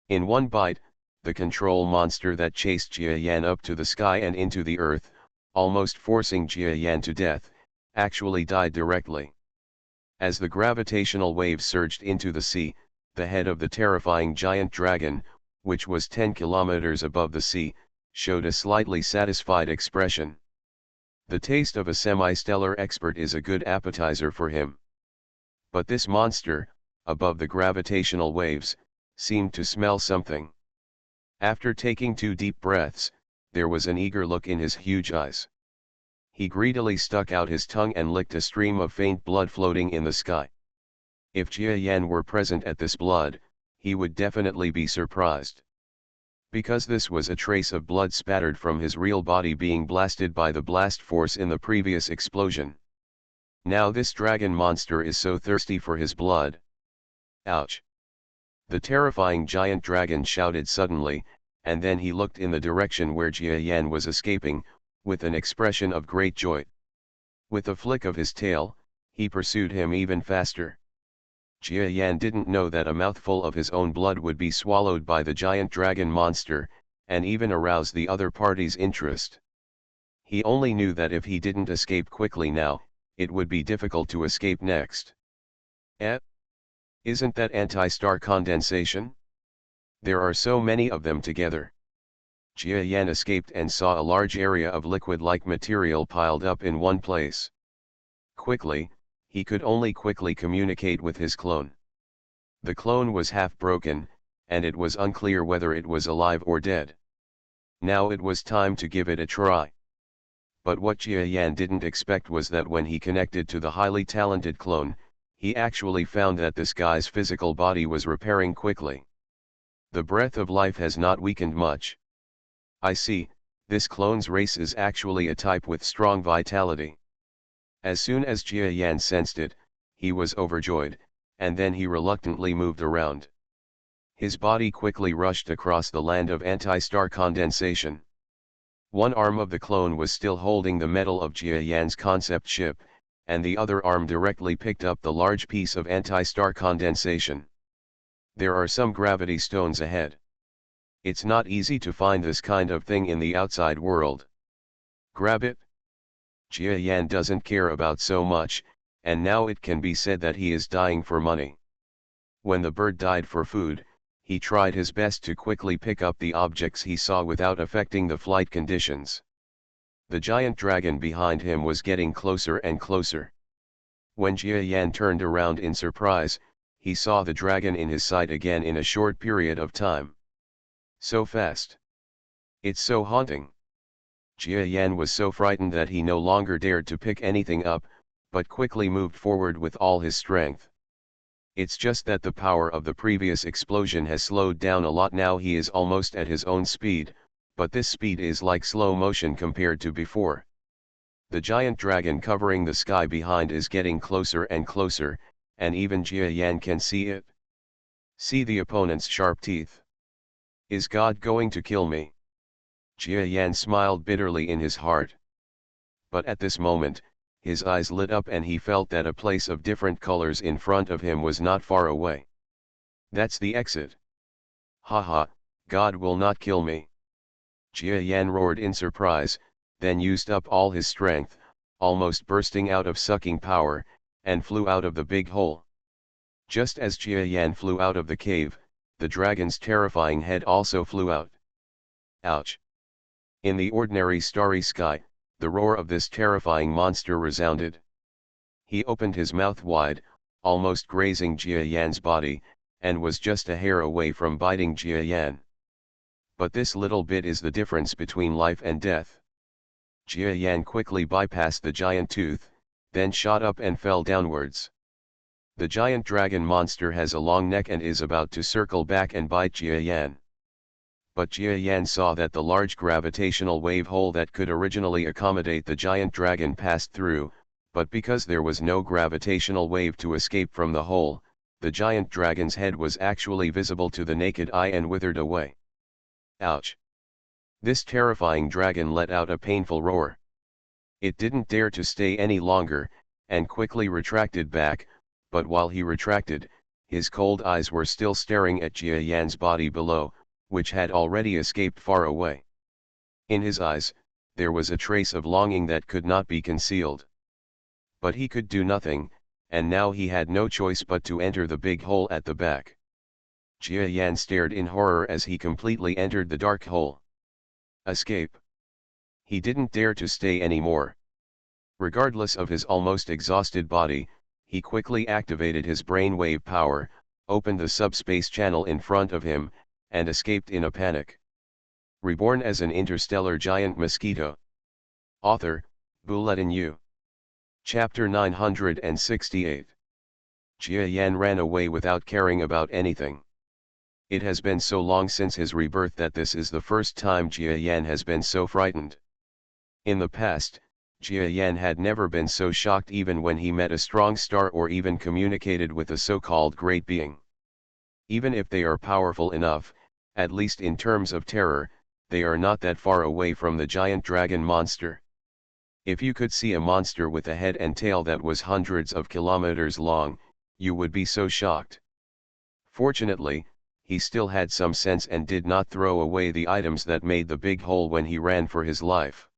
In one bite, the control monster that chased Jia Yan up to the sky and into the earth, almost forcing Jia Yan to death, actually died directly. As the gravitational wave surged into the sea, the head of the terrifying giant dragon, which was 10 kilometers above the sea, showed a slightly satisfied expression. The taste of a semi-stellar expert is a good appetizer for him. But this monster, above the gravitational waves, seemed to smell something. After taking 2 deep breaths, there was an eager look in his huge eyes. He greedily stuck out his tongue and licked a stream of faint blood floating in the sky. If Jia Yan were present at this blood, he would definitely be surprised. Because this was a trace of blood spattered from his real body being blasted by the blast force in the previous explosion. Now this dragon monster is so thirsty for his blood. Ouch! The terrifying giant dragon shouted suddenly, and then he looked in the direction where Jia Yan was escaping, with an expression of great joy. With a flick of his tail, he pursued him even faster. Jia Yan didn't know that a mouthful of his own blood would be swallowed by the giant dragon monster, and even arouse the other party's interest. He only knew that if he didn't escape quickly now, it would be difficult to escape next. Eh? Isn't that anti-star condensation? There are so many of them together. Jia Yan escaped and saw a large area of liquid-like material piled up in one place. Quickly, he could only quickly communicate with his clone. The clone was half broken, and it was unclear whether it was alive or dead. Now it was time to give it a try. But what Jia Yan didn't expect was that when he connected to the highly talented clone, he actually found that this guy's physical body was repairing quickly. The breath of life has not weakened much. I see, this clone's race is actually a type with strong vitality. As soon as Jia Yan sensed it, he was overjoyed, and then he reluctantly moved around. His body quickly rushed across the land of anti-star condensation. One arm of the clone was still holding the metal of Jia Yan's concept ship, and the other arm directly picked up the large piece of anti-star condensation. There are some gravity stones ahead. It's not easy to find this kind of thing in the outside world. Grab it. Jia Yan doesn't care about so much, and now it can be said that he is dying for money. When the bird died for food, he tried his best to quickly pick up the objects he saw without affecting the flight conditions. The giant dragon behind him was getting closer and closer. When Jia Yan turned around in surprise, he saw the dragon in his sight again in a short period of time. So fast. It's so haunting. Jia Yan was so frightened that he no longer dared to pick anything up, but quickly moved forward with all his strength. It's just that the power of the previous explosion has slowed down a lot. Now he is almost at his own speed, but this speed is like slow motion compared to before. The giant dragon covering the sky behind is getting closer and closer, and even Jia Yan can see it. See the opponent's sharp teeth. Is God going to kill me? Jia Yan smiled bitterly in his heart. But at this moment, his eyes lit up and he felt that a place of different colors in front of him was not far away. That's the exit. Haha, God will not kill me. Jia Yan roared in surprise, then used up all his strength, almost bursting out of sucking power, and flew out of the big hole. Just as Jia Yan flew out of the cave, the dragon's terrifying head also flew out. Ouch! In the ordinary starry sky, the roar of this terrifying monster resounded. He opened his mouth wide, almost grazing Jia Yan's body, and was just a hair away from biting Jia Yan. But this little bit is the difference between life and death. Jia Yan quickly bypassed the giant tooth, then shot up and fell downwards. The giant dragon monster has a long neck and is about to circle back and bite Jia Yan. But Jia Yan saw that the large gravitational wave hole that could originally accommodate the giant dragon passed through, but because there was no gravitational wave to escape from the hole, the giant dragon's head was actually visible to the naked eye and withered away. Ouch! This terrifying dragon let out a painful roar. It didn't dare to stay any longer, and quickly retracted back, but while he retracted, his cold eyes were still staring at Jia Yan's body below, which had already escaped far away. In his eyes, there was a trace of longing that could not be concealed. But he could do nothing, and now he had no choice but to enter the big hole at the back. Jia Yan stared in horror as he completely entered the dark hole. Escape. He didn't dare to stay anymore. Regardless of his almost exhausted body, he quickly activated his brainwave power, opened the subspace channel in front of him, and escaped in a panic. Reborn as an interstellar giant mosquito. Author, Bulletin U. Chapter 968. Jia Yan ran away without caring about anything. It has been so long since his rebirth that this is the first time Jia Yan has been so frightened. In the past, Jia Yan had never been so shocked even when he met a strong star or even communicated with a so-called great being. Even if they are powerful enough, at least in terms of terror, they are not that far away from the giant dragon monster. If you could see a monster with a head and tail that was hundreds of kilometers long, you would be so shocked. Fortunately, he still had some sense and did not throw away the items that made the big hole when he ran for his life.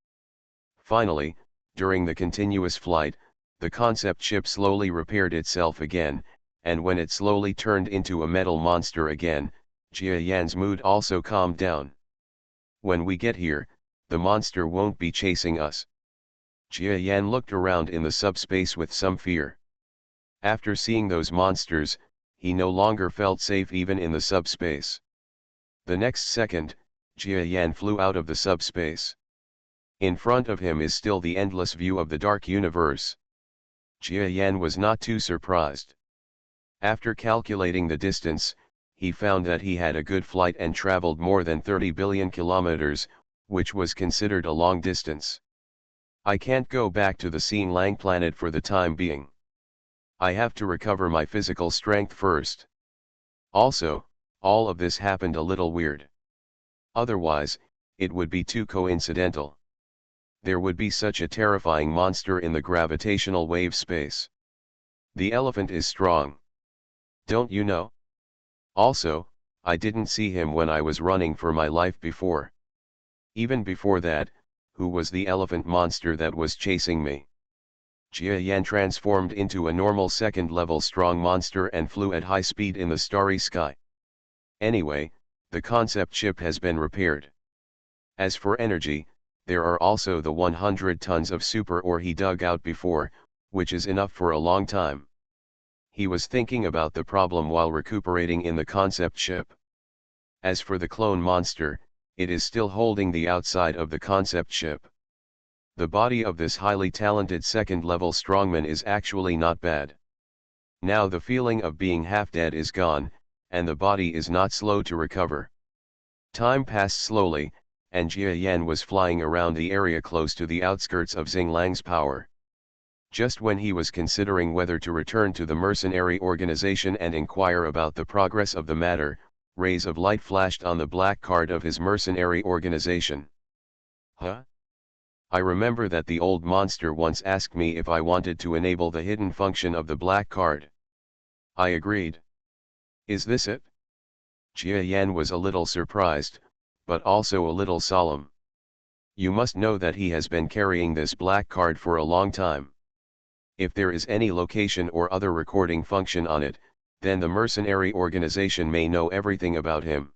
Finally, during the continuous flight, the concept ship slowly repaired itself again, and when it slowly turned into a metal monster again, Jia Yan's mood also calmed down. When we get here, the monster won't be chasing us. Jia Yan looked around in the subspace with some fear. After seeing those monsters, he no longer felt safe even in the subspace. The next second, Jia Yan flew out of the subspace. In front of him is still the endless view of the dark universe. Jia Yan was not too surprised. After calculating the distance, he found that he had a good flight and traveled more than 30 billion kilometers, which was considered a long distance. I can't go back to the Xing Lang planet for the time being. I have to recover my physical strength first. Also, all of this happened a little weird. Otherwise, it would be too coincidental. There would be such a terrifying monster in the gravitational wave space. The elephant is strong. Don't you know? Also, I didn't see him when I was running for my life before. Even before that, who was the elephant monster that was chasing me? Jia Yan transformed into a normal second-level strong monster and flew at high speed in the starry sky. Anyway, the concept ship has been repaired. As for energy, there are also the 100 tons of super ore he dug out before, which is enough for a long time. He was thinking about the problem while recuperating in the concept ship. As for the clone monster, it is still holding the outside of the concept ship. The body of this highly talented second-level strongman is actually not bad. Now the feeling of being half-dead is gone, and the body is not slow to recover. Time passed slowly, and Jia Yan was flying around the area close to the outskirts of Xing Lang's power. Just when he was considering whether to return to the mercenary organization and inquire about the progress of the matter, rays of light flashed on the black card of his mercenary organization. Huh? I remember that the old monster once asked me if I wanted to enable the hidden function of the black card. I agreed. Is this it? Jia Yan was a little surprised, but also a little solemn. You must know that he has been carrying this black card for a long time. If there is any location or other recording function on it, then the mercenary organization may know everything about him.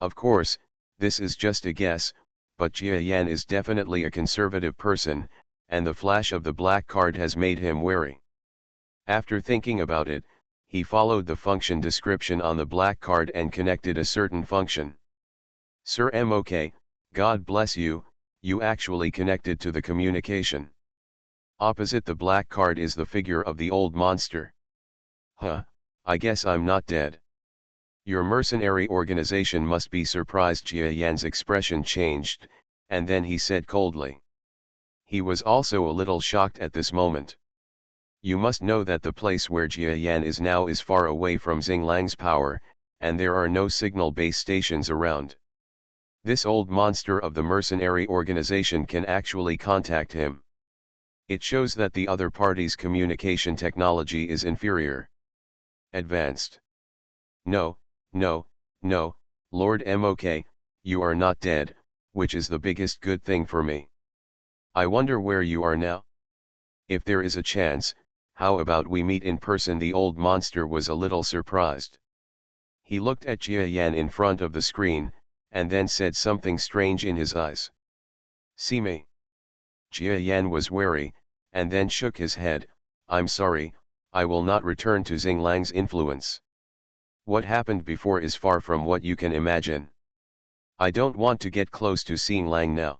Of course, this is just a guess, but Jia Yan is definitely a conservative person, and the flash of the black card has made him wary. After thinking about it, he followed the function description on the black card and connected a certain function. Sir MOK, God bless you, you actually connected to the communication. Opposite the black card is the figure of the old monster. Huh, I guess I'm not dead. Your mercenary organization must be surprised. Jia Yan's expression changed, and then he said coldly. He was also a little shocked at this moment. You must know that the place where Jia Yan is now is far away from Xing Lang's power, and there are no signal base stations around. This old monster of the mercenary organization can actually contact him. It shows that the other party's communication technology is inferior. Advanced. No, Lord MOK, you are not dead, which is the biggest good thing for me. I wonder where you are now? If there is a chance, how about we meet in person? The old monster was a little surprised. He looked at Jia Yan in front of the screen, and then said something strange in his eyes. See me? Jia Yan was wary, and then shook his head. I'm sorry, I will not return to Xing Lang's influence. What happened before is far from what you can imagine. I don't want to get close to Xing Lang now.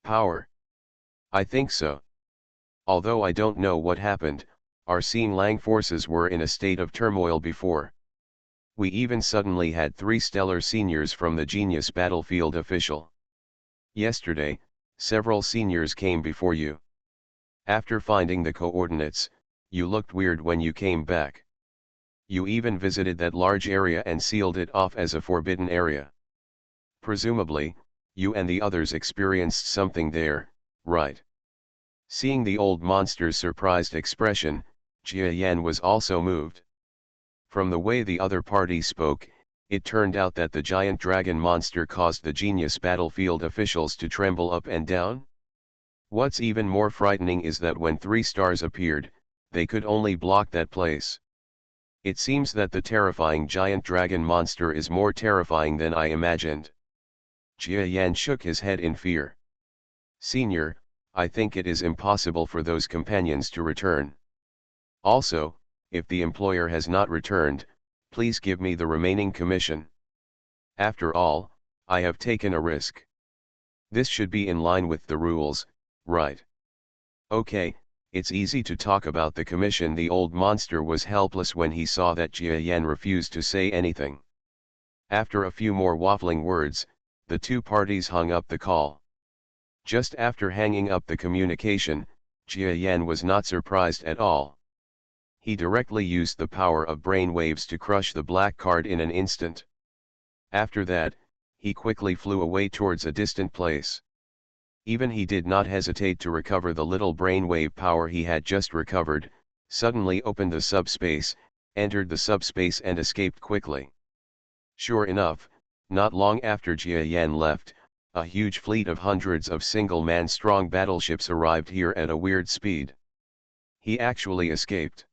Power? I think so. Although I don't know what happened, our Xing Lang forces were in a state of turmoil before. We even suddenly had 3 stellar seniors from the Genius battlefield official. Yesterday, several seniors came before you. After finding the coordinates, you looked weird when you came back. You even visited that large area and sealed it off as a forbidden area. Presumably, you and the others experienced something there, right? Seeing the old monster's surprised expression, Jia Yan was also moved. From the way the other party spoke, it turned out that the giant dragon monster caused the genius battlefield officials to tremble up and down. What's even more frightening is that when 3 stars appeared, they could only block that place. It seems that the terrifying giant dragon monster is more terrifying than I imagined. Jia Yan shook his head in fear. Senior, I think it is impossible for those companions to return. Also, if the employer has not returned, please give me the remaining commission. After all, I have taken a risk. This should be in line with the rules, right? Okay, it's easy to talk about the commission. The old monster was helpless when he saw that Jia Yan refused to say anything. After a few more waffling words, the 2 parties hung up the call. Just after hanging up the communication, Jia Yan was not surprised at all. He directly used the power of brainwaves to crush the black card in an instant. After that, he quickly flew away towards a distant place. Even he did not hesitate to recover the little brainwave power he had just recovered, suddenly opened the subspace, entered the subspace and escaped quickly. Sure enough, not long after Jia Yan left, a huge fleet of hundreds of single-man strong battleships arrived here at a weird speed. He actually escaped.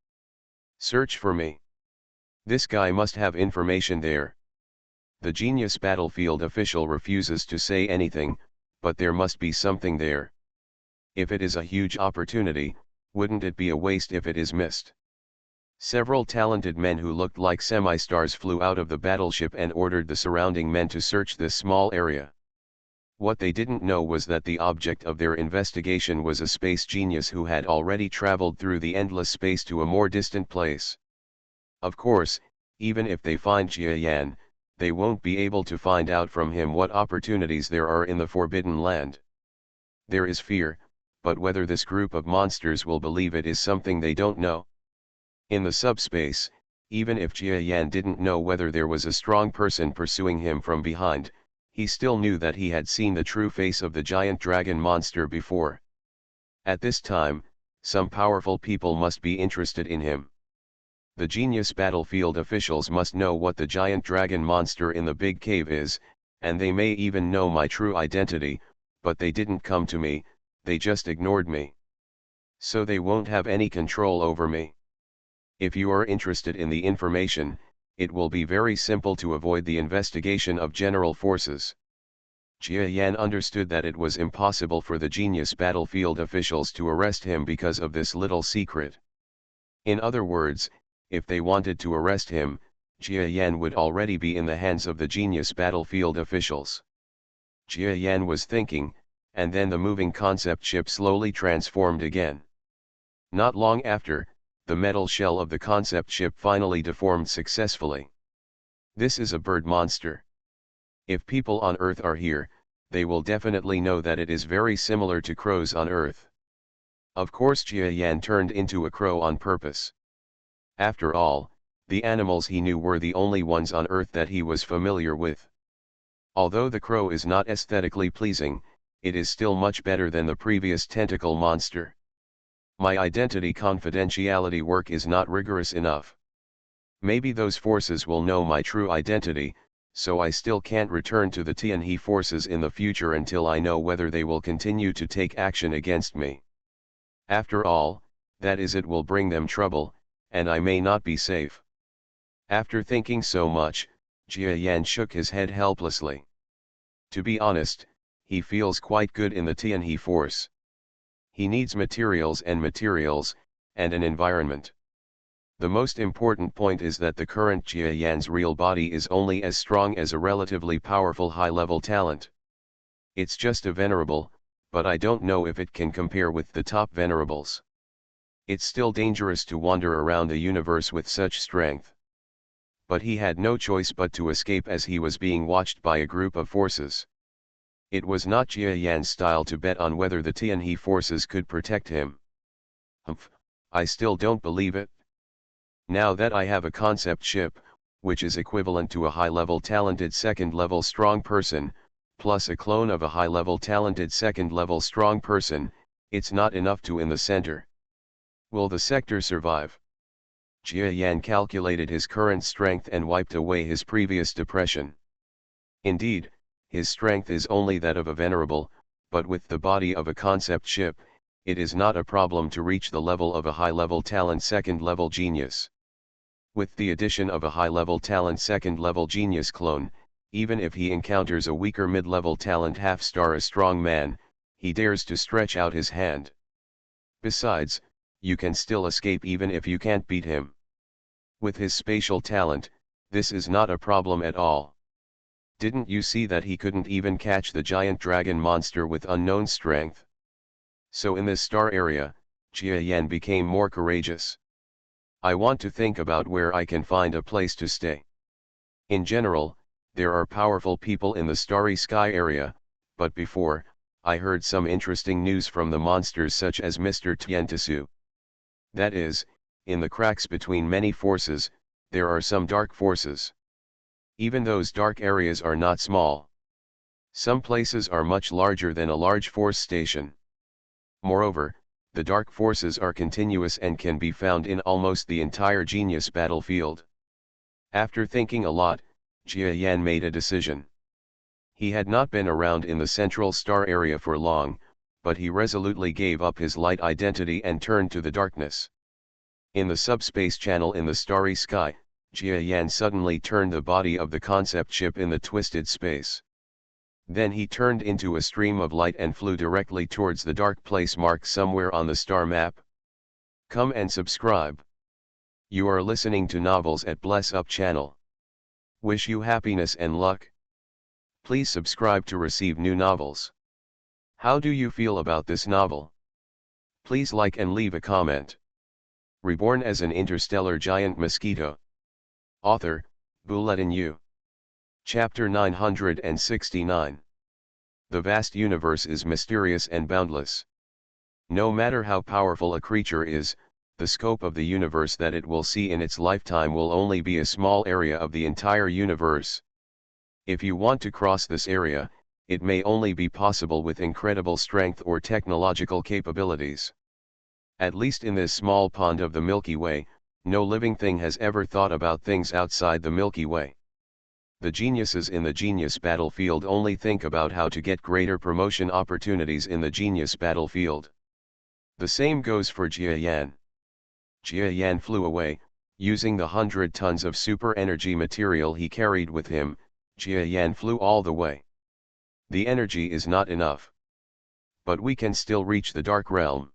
Search for me. This guy must have information there. The genius battlefield official refuses to say anything, but there must be something there. If it is a huge opportunity, wouldn't it be a waste if it is missed? Several talented men who looked like semi-stars flew out of the battleship and ordered the surrounding men to search this small area. What they didn't know was that the object of their investigation was a space genius who had already traveled through the endless space to a more distant place. Of course, even if they find Jia Yan, they won't be able to find out from him what opportunities there are in the Forbidden Land. There is fear, but whether this group of monsters will believe it is something they don't know. In the subspace, even if Jia Yan didn't know whether there was a strong person pursuing him from behind, he still knew that he had seen the true face of the giant dragon monster before. At this time, some powerful people must be interested in him. The genius battlefield officials must know what the giant dragon monster in the big cave is, and they may even know my true identity, but they didn't come to me, they just ignored me. So they won't have any control over me. If you are interested in the information, it will be very simple to avoid the investigation of general forces. Jia Yan understood that it was impossible for the genius battlefield officials to arrest him because of this little secret. In other words, if they wanted to arrest him, Jia Yan would already be in the hands of the genius battlefield officials. Jia Yan was thinking, and then the moving concept ship slowly transformed again. Not long after, the metal shell of the concept ship finally deformed successfully. This is a bird monster. If people on Earth are here, they will definitely know that it is very similar to crows on Earth. Of course Jia Yan turned into a crow on purpose. After all, the animals he knew were the only ones on Earth that he was familiar with. Although the crow is not aesthetically pleasing, it is still much better than the previous tentacle monster. My identity confidentiality work is not rigorous enough. Maybe those forces will know my true identity, so I still can't return to the Tianhe forces in the future until I know whether they will continue to take action against me. After all, that is, it will bring them trouble, and I may not be safe. After thinking so much, Jia Yan shook his head helplessly. To be honest, he feels quite good in the Tianhe force. He needs materials, and an environment. The most important point is that the current Jia Yan's real body is only as strong as a relatively powerful high-level talent. It's just a venerable, but I don't know if it can compare with the top venerables. It's still dangerous to wander around the universe with such strength. But he had no choice but to escape as he was being watched by a group of forces. It was not Jia Yan's style to bet on whether the Tianhe forces could protect him. Humph, I still don't believe it. Now that I have a concept ship, which is equivalent to a high-level talented second-level strong person, plus a clone of a high-level talented second-level strong person, It's not enough to in the center. Will the sector survive? Jia Yan calculated his current strength and wiped away his previous depression. Indeed, his strength is only that of a venerable, but with the body of a concept ship, it is not a problem to reach the level of a high-level talent second-level genius. With the addition of a high-level talent second-level genius clone, even if he encounters a weaker mid-level talent half-star a strong man, he dares to stretch out his hand. Besides, you can still escape even if you can't beat him. With his spatial talent, this is not a problem at all. Didn't you see that he couldn't even catch the giant dragon monster with unknown strength? So in this star area, Jia Yan became more courageous. I want to think about where I can find a place to stay. In general, there are powerful people in the starry sky area, but before, I heard some interesting news from the monsters such as Mr. Tiantisu. That is, in the cracks between many forces, there are some dark forces. Even those dark areas are not small. Some places are much larger than a large force station. Moreover, the dark forces are continuous and can be found in almost the entire genius battlefield. After thinking a lot, Jia Yan made a decision. He had not been around in the central star area for long, but he resolutely gave up his light identity and turned to the darkness. In the subspace channel in the starry sky, Jia Yan suddenly turned the body of the concept ship in the twisted space. Then he turned into a stream of light and flew directly towards the dark place marked somewhere on the star map. Come and subscribe. You are listening to Novels at Bless Up channel. Wish you happiness and luck. Please subscribe to receive new novels. How do you feel about this novel? Please like and leave a comment. Reborn as an interstellar giant mosquito. Author, Bulletin U. Chapter 969. The vast universe is mysterious and boundless. No matter how powerful a creature is, the scope of the universe that it will see in its lifetime will only be a small area of the entire universe. If you want to cross this area, it may only be possible with incredible strength or technological capabilities. At least in this small pond of the Milky Way, no living thing has ever thought about things outside the Milky Way. The geniuses in the genius battlefield only think about how to get greater promotion opportunities in the genius battlefield. The same goes for Jia Yan. Jia Yan flew away, using the 100 tons of super energy material he carried with him. Jia Yan flew all the way. The energy is not enough. But we can still reach the dark realm.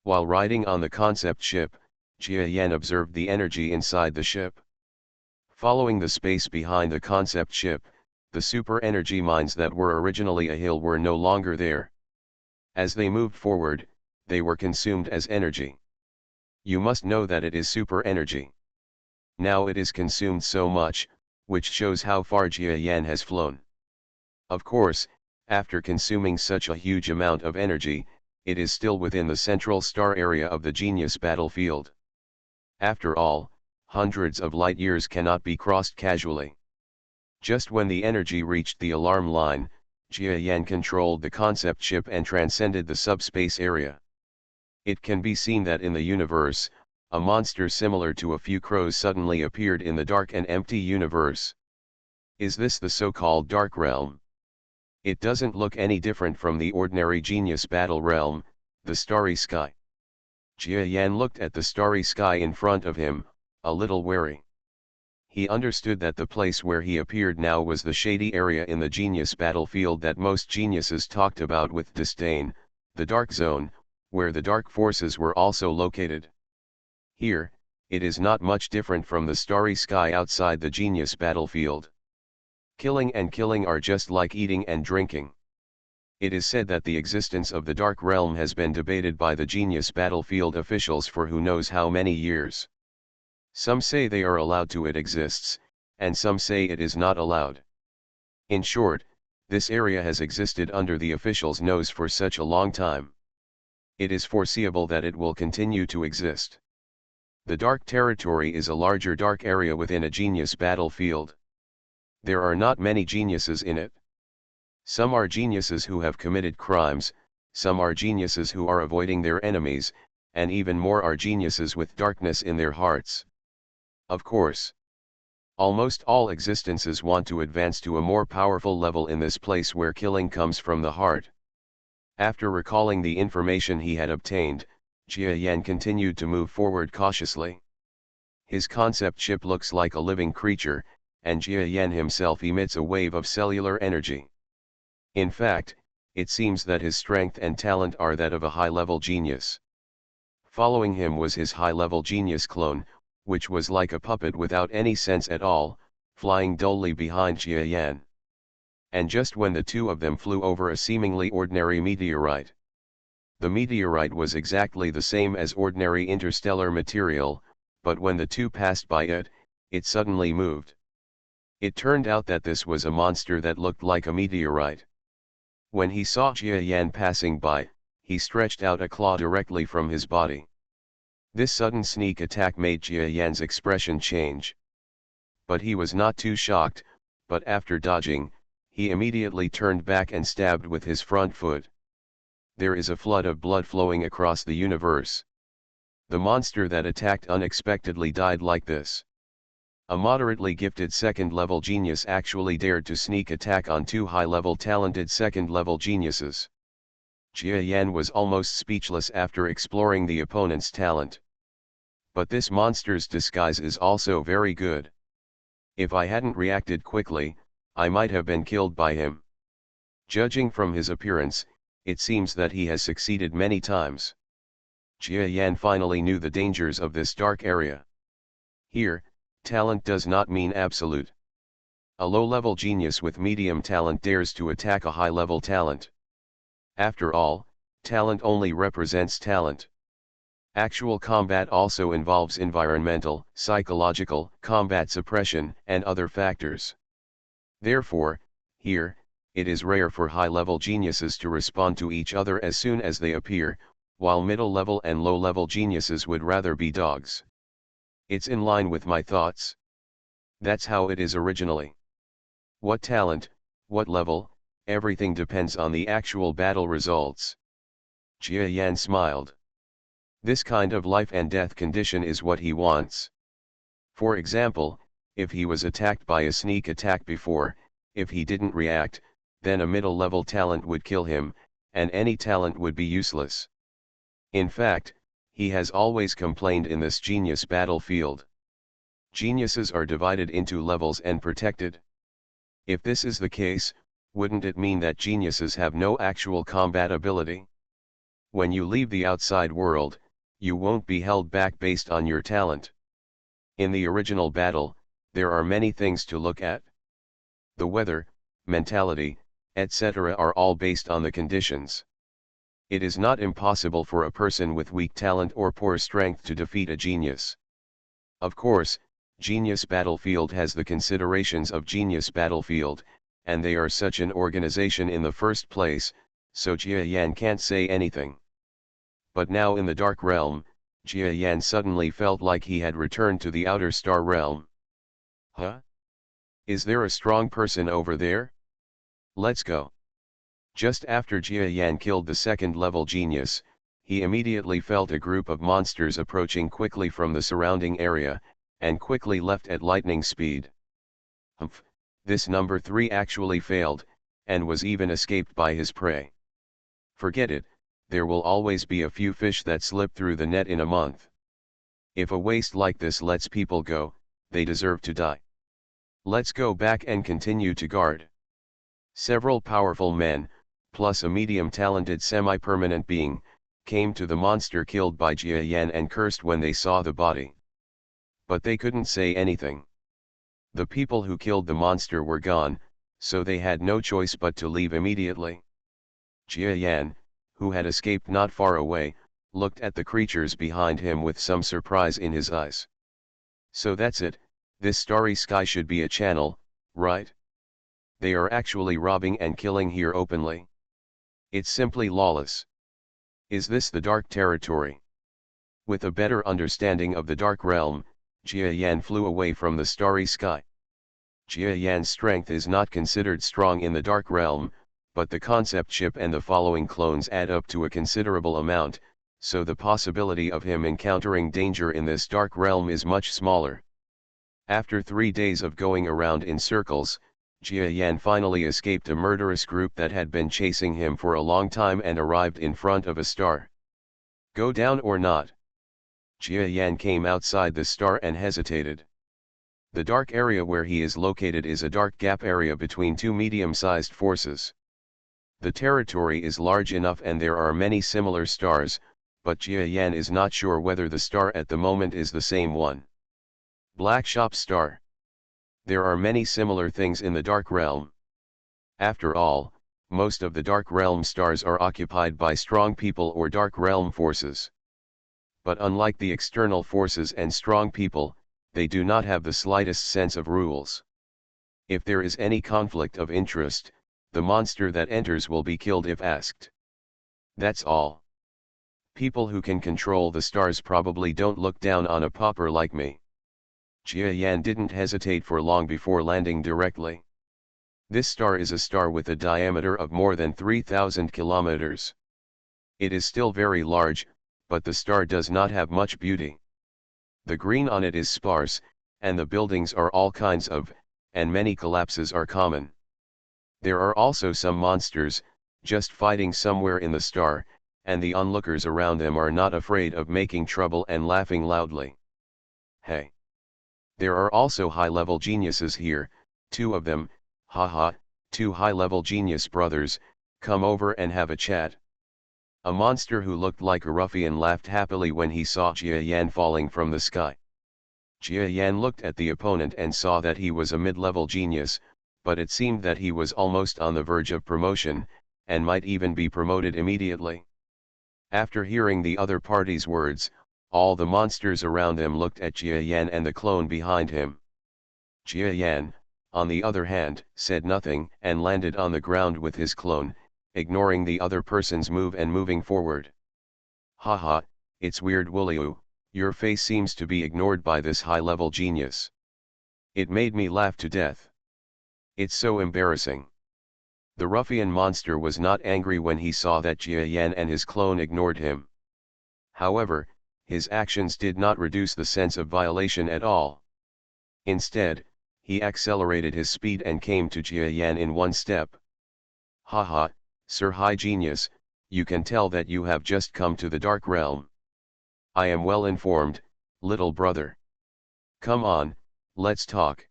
While riding on the concept ship, Jia Yan observed the energy inside the ship. Following the space behind the concept ship, the super energy mines that were originally a hill were no longer there. As they moved forward, they were consumed as energy. You must know that it is super energy. Now it is consumed so much, which shows how far Jia Yan has flown. Of course, after consuming such a huge amount of energy, it is still within the central star area of the genius battlefield. After all, hundreds of light years cannot be crossed casually. Just when the energy reached the alarm line, Jia Yan controlled the concept ship and transcended the subspace area. It can be seen that in the universe, a monster similar to a few crows suddenly appeared in the dark and empty universe. Is this the so-called dark realm? It doesn't look any different from the ordinary genius battle realm, the starry sky. Jia Yan looked at the starry sky in front of him, a little wary. He understood that the place where he appeared now was the shady area in the genius battlefield that most geniuses talked about with disdain, the dark zone, where the dark forces were also located. Here, it is not much different from the starry sky outside the genius battlefield. Killing and killing are just like eating and drinking. It is said that the existence of the dark realm has been debated by the genius battlefield officials for who knows how many years. Some say they are allowed to it exists, and some say it is not allowed. In short, this area has existed under the officials' nose for such a long time. It is foreseeable that it will continue to exist. The dark territory is a larger dark area within a genius battlefield. There are not many geniuses in it. Some are geniuses who have committed crimes, Some are geniuses who are avoiding their enemies, and even more are geniuses with darkness in their hearts. Of course, almost all existences want to advance to a more powerful level in this place where killing comes from the heart. After recalling the information he had obtained, Jia Yan continued to move forward cautiously. His concept ship looks like a living creature, and Jia Yan himself emits a wave of cellular energy. In fact, it seems that his strength and talent are that of a high-level genius. Following him was his high-level genius clone, which was like a puppet without any sense at all, flying dully behind Jia Yan. And just when the two of them flew over a seemingly ordinary meteorite. The meteorite was exactly the same as ordinary interstellar material, but when the two passed by it, it suddenly moved. It turned out that this was a monster that looked like a meteorite. When he saw Jia Yan passing by, he stretched out a claw directly from his body. This sudden sneak attack made Jia Yan's expression change. But he was not too shocked, but after dodging, he immediately turned back and stabbed with his front foot. There is a flood of blood flowing across the universe. The monster that attacked unexpectedly died like this. A moderately gifted second-level genius actually dared to sneak attack on two high-level talented second-level geniuses. Jia Yan was almost speechless after exploring the opponent's talent. But this monster's disguise is also very good. If I hadn't reacted quickly, I might have been killed by him. Judging from his appearance, it seems that he has succeeded many times. Jia Yan finally knew the dangers of this dark area. Here, talent does not mean absolute. A low-level genius with medium talent dares to attack a high-level talent. After all, talent only represents talent. Actual combat also involves environmental, psychological, combat suppression, and other factors. Therefore, here, it is rare for high-level geniuses to respond to each other as soon as they appear, while middle-level and low-level geniuses would rather be dogs. It's in line with my thoughts. That's how it is originally. What talent, what level, everything depends on the actual battle results. Jia Yan smiled. This kind of life and death condition is what he wants. For example, if he was attacked by a sneak attack before, if he didn't react, then a middle-level talent would kill him, and any talent would be useless. In fact, he has always complained in this genius battlefield. Geniuses are divided into levels and protected. If this is the case, wouldn't it mean that geniuses have no actual combat ability? When you leave the outside world, you won't be held back based on your talent. In the original battle, there are many things to look at. The weather, mentality, etc. are all based on the conditions. It is not impossible for a person with weak talent or poor strength to defeat a genius. Of course, Genius Battlefield has the considerations of Genius Battlefield, and they are such an organization in the first place, so Jia Yan can't say anything. But now in the Dark Realm, Jia Yan suddenly felt like he had returned to the Outer Star Realm. Huh? Is there a strong person over there? Let's go. Just after Jia Yan killed the second-level genius, he immediately felt a group of monsters approaching quickly from the surrounding area, and quickly left at lightning speed. Humph, this number 3 actually failed, and was even escaped by his prey. Forget it, there will always be a few fish that slip through the net in a month. If a waste like this lets people go, they deserve to die. Let's go back and continue to guard. Several powerful men, plus a medium-talented semi-permanent being, came to the monster killed by Jia Yan and cursed when they saw the body. But they couldn't say anything. The people who killed the monster were gone, so they had no choice but to leave immediately. Jia Yan, who had escaped not far away, looked at the creatures behind him with some surprise in his eyes. So that's it, this starry sky should be a channel, right? They are actually robbing and killing here openly. It's simply lawless. Is this the dark territory? With a better understanding of the dark realm, Jia Yan flew away from the starry sky. Jia Yan's strength is not considered strong in the dark realm, but the concept ship and the following clones add up to a considerable amount, so the possibility of him encountering danger in this dark realm is much smaller. After 3 days of going around in circles, Jia Yan finally escaped a murderous group that had been chasing him for a long time and arrived in front of a star. Go down or not? Jia Yan came outside the star and hesitated. The dark area where he is located is a dark gap area between two medium-sized forces. The territory is large enough and there are many similar stars, but Jia Yan is not sure whether the star at the moment is the same one. Black Shop Star. There are many similar things in the Dark Realm. After all, most of the Dark Realm stars are occupied by strong people or Dark Realm forces. But unlike the external forces and strong people, they do not have the slightest sense of rules. If there is any conflict of interest, the monster that enters will be killed if asked. That's all. People who can control the stars probably don't look down on a pauper like me. Jia Yan didn't hesitate for long before landing directly. This star is a star with a diameter of more than 3,000 kilometers. It is still very large, but the star does not have much beauty. The green on it is sparse, and the buildings are all kinds of, and many collapses are common. There are also some monsters, just fighting somewhere in the star, and the onlookers around them are not afraid of making trouble and laughing loudly. Hey! There are also high-level geniuses here, 2 of them, haha, 2 high-level genius brothers, come over and have a chat. A monster who looked like a ruffian laughed happily when he saw Jia Yan falling from the sky. Jia Yan looked at the opponent and saw that he was a mid-level genius, but it seemed that he was almost on the verge of promotion, and might even be promoted immediately. After hearing the other party's words, all the monsters around them looked at Jia Yan and the clone behind him. Jia Yan, on the other hand, said nothing and landed on the ground with his clone, ignoring the other person's move and moving forward. Haha, it's weird Wooloo, your face seems to be ignored by this high-level genius. It made me laugh to death. It's so embarrassing. The ruffian monster was not angry when he saw that Jia Yan and his clone ignored him. However, his actions did not reduce the sense of violation at all. Instead, he accelerated his speed and came to Jia Yan in one step. Haha, Sir High Genius, you can tell that you have just come to the Dark Realm. I am well informed, little brother. Come on, let's talk.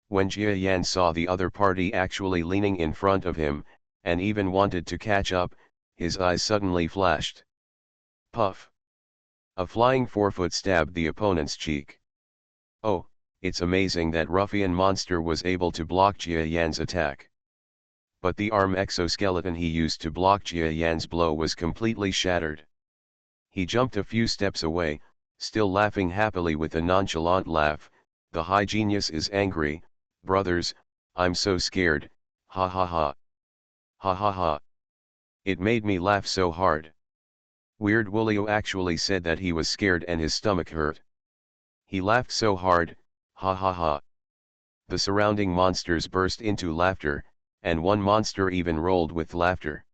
When Jia Yan saw the other party actually leaning in front of him, and even wanted to catch up, his eyes suddenly flashed. Puff! A flying forefoot stabbed the opponent's cheek. Oh, it's amazing that ruffian monster was able to block Jia Yan's attack. But the arm exoskeleton he used to block Jia Yan's blow was completely shattered. He jumped a few steps away, still laughing happily with a nonchalant laugh. The high genius is angry, brothers, I'm so scared, ha ha ha. Ha ha ha. It made me laugh so hard. Weird Wooloo actually said that he was scared and his stomach hurt. He laughed so hard, ha ha ha. The surrounding monsters burst into laughter, and one monster even rolled with laughter.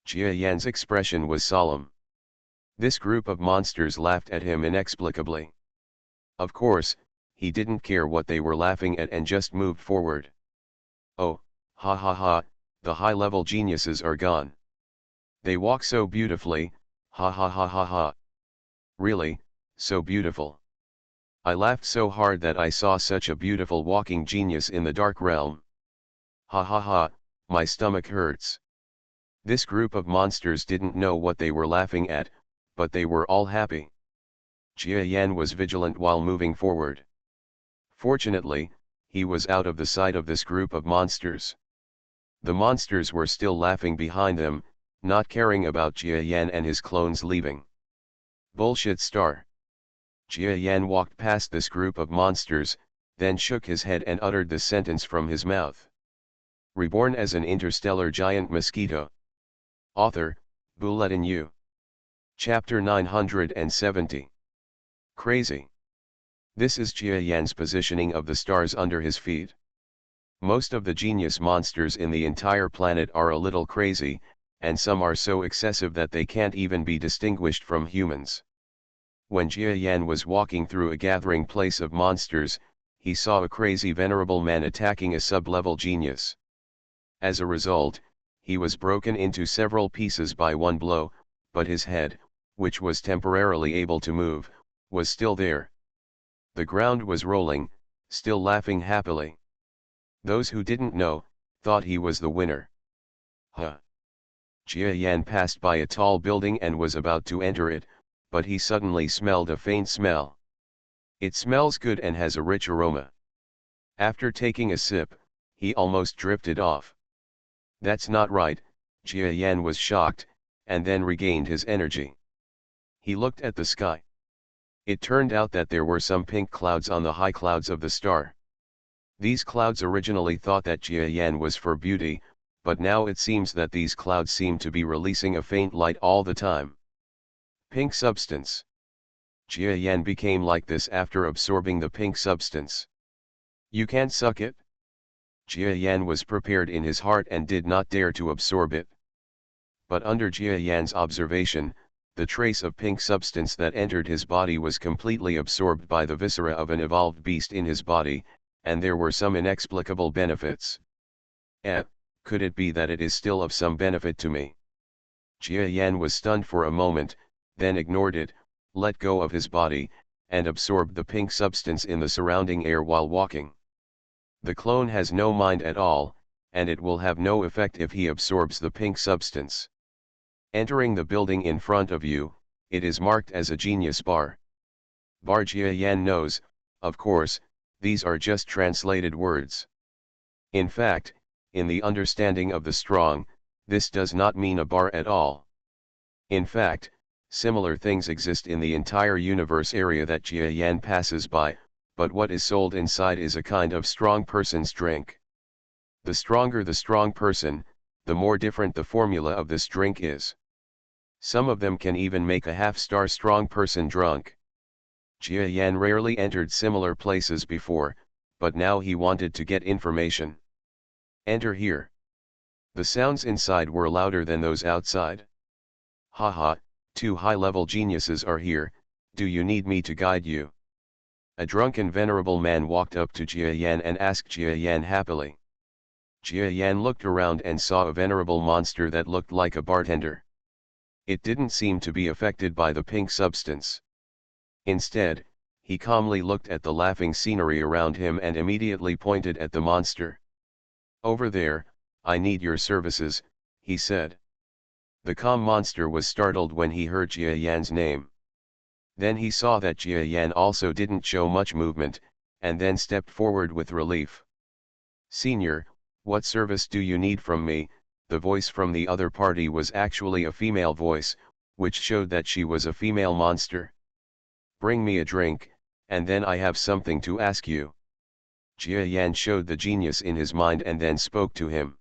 Jia Yan's expression was solemn. This group of monsters laughed at him inexplicably. Of course, he didn't care what they were laughing at and just moved forward. Oh, ha ha ha, the high-level geniuses are gone. They walk so beautifully, ha ha ha ha ha. Really, so beautiful. I laughed so hard that I saw such a beautiful walking genius in the Dark Realm. Ha ha ha, my stomach hurts. This group of monsters didn't know what they were laughing at, but they were all happy. Jia Yan was vigilant while moving forward. Fortunately, he was out of the sight of this group of monsters. The monsters were still laughing behind them, not caring about Jia Yan and his clones leaving. Bullshit star. Jia Yan walked past this group of monsters, then shook his head and uttered this sentence from his mouth. Reborn as an interstellar giant mosquito. Author, Bulletin U. Chapter 970. Crazy. This is Jia Yan's positioning of the stars under his feet. Most of the genius monsters in the entire planet are a little crazy, and some are so excessive that they can't even be distinguished from humans. When Jia Yan was walking through a gathering place of monsters, he saw a crazy venerable man attacking a sub-level genius. As a result, he was broken into several pieces by one blow, but his head, which was temporarily able to move, was still there. The ground was rolling, still laughing happily. Those who didn't know, thought he was the winner. Huh. Jia Yan passed by a tall building and was about to enter it, but he suddenly smelled a faint smell. It smells good and has a rich aroma. After taking a sip, he almost drifted off. That's not right, Jia Yan was shocked, and then regained his energy. He looked at the sky. It turned out that there were some pink clouds on the high clouds of the star. These clouds originally thought that Jia Yan was for beauty, but now it seems that these clouds seem to be releasing a faint light all the time. Pink substance. Jia Yan became like this after absorbing the pink substance. You can't suck it? Jia Yan was prepared in his heart and did not dare to absorb it. But under Jia Yan's observation, the trace of pink substance that entered his body was completely absorbed by the viscera of an evolved beast in his body, and there were some inexplicable benefits. Could it be that it is still of some benefit to me? Jia Yan was stunned for a moment, then ignored it, let go of his body, and absorbed the pink substance in the surrounding air while walking. The clone has no mind at all, and it will have no effect if he absorbs the pink substance. Entering the building in front of you, it is marked as a genius bar. Bar. Jia Yan knows, of course, these are just translated words. In fact, in the understanding of the strong, this does not mean a bar at all. In fact, similar things exist in the entire universe area that Jia Yan passes by, but what is sold inside is a kind of strong person's drink. The stronger the strong person, the more different the formula of this drink is. Some of them can even make a half-star strong person drunk. Jia Yan rarely entered similar places before, but now he wanted to get information. Enter here. The sounds inside were louder than those outside. Haha, two high-level geniuses are here, do you need me to guide you? A drunken venerable man walked up to Jia Yan and asked Jia Yan happily. Jia Yan looked around and saw a venerable monster that looked like a bartender. It didn't seem to be affected by the pink substance. Instead, he calmly looked at the laughing scenery around him and immediately pointed at the monster. Over there, I need your services, he said. The calm monster was startled when he heard Jia Yan's name. Then he saw that Jia Yan also didn't show much movement, and then stepped forward with relief. Senior, what service do you need from me? The voice from the other party was actually a female voice, which showed that she was a female monster. Bring me a drink, and then I have something to ask you. Jia Yan showed the genius in his mind and then spoke to him.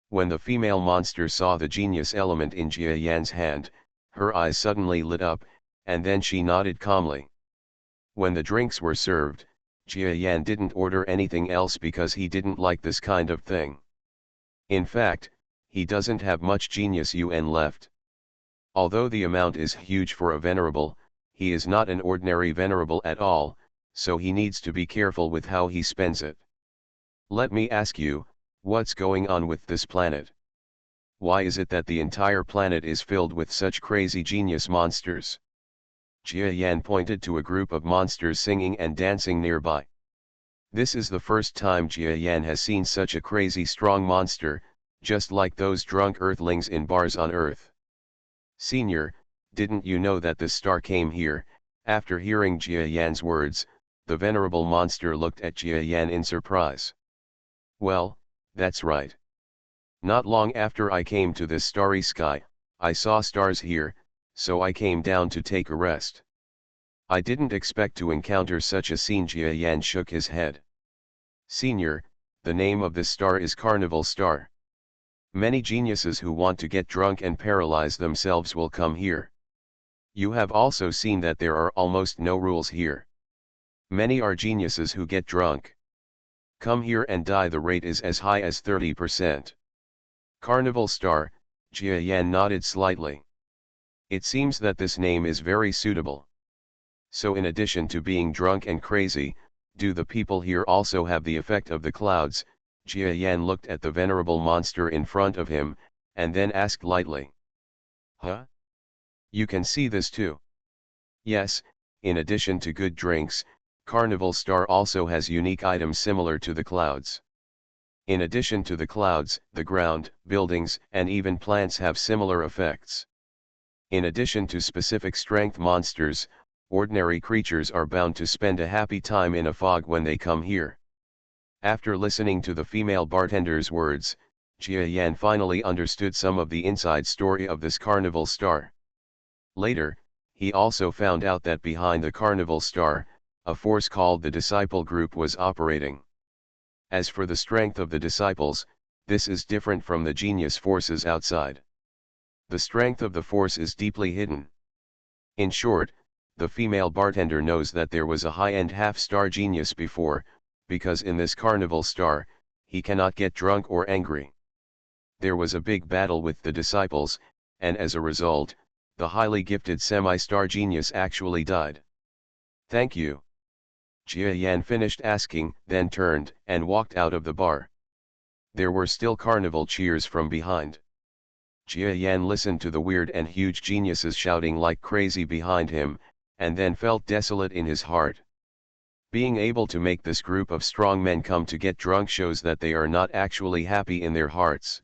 When the female monster saw the genius element in Jia Yan's hand, her eyes suddenly lit up, and then she nodded calmly. When the drinks were served, Jia Yan didn't order anything else because he didn't like this kind of thing. In fact, he doesn't have much genius yuan left. Although the amount is huge for a venerable, he is not an ordinary venerable at all, so he needs to be careful with how he spends it. Let me ask you, what's going on with this planet? Why is it that the entire planet is filled with such crazy genius monsters? Jia Yan pointed to a group of monsters singing and dancing nearby. This is the first time Jia Yan has seen such a crazy strong monster, just like those drunk earthlings in bars on Earth. Senior, didn't you know that this star came here? After hearing Jia Yan's words, the venerable monster looked at Jia Yan in surprise. Well, that's right. Not long after I came to this starry sky, I saw stars here, so I came down to take a rest. I didn't expect to encounter such a scene. Jia Yan shook his head. Senior, the name of this star is Carnival Star. Many geniuses who want to get drunk and paralyze themselves will come here. You have also seen that there are almost no rules here. Many are geniuses who get drunk. Come here and die. The rate is as high as 30%. Carnival Star, Jia Yan nodded slightly. It seems that this name is very suitable. So in addition to being drunk and crazy, do the people here also have the effect of the clouds? Jia Yan looked at the venerable monster in front of him, and then asked lightly. Huh? You can see this too? Yes, in addition to good drinks, Carnival Star also has unique items similar to the clouds. In addition to the clouds, the ground, buildings, and even plants have similar effects. In addition to specific strength monsters, ordinary creatures are bound to spend a happy time in a fog when they come here. After listening to the female bartender's words, Jia Yan finally understood some of the inside story of this Carnival Star. Later, he also found out that behind the Carnival Star, a force called the Disciple Group was operating. As for the strength of the disciples, this is different from the genius forces outside. The strength of the force is deeply hidden. In short, the female bartender knows that there was a high-end half-star genius before, because in this Carnival Star, he cannot get drunk or angry. There was a big battle with the disciples, and as a result, the highly gifted semi-star genius actually died. Thank you. Jia Yan finished asking, then turned and walked out of the bar. There were still carnival cheers from behind. Jia Yan listened to the weird and huge geniuses shouting like crazy behind him, and then felt desolate in his heart. Being able to make this group of strong men come to get drunk shows that they are not actually happy in their hearts.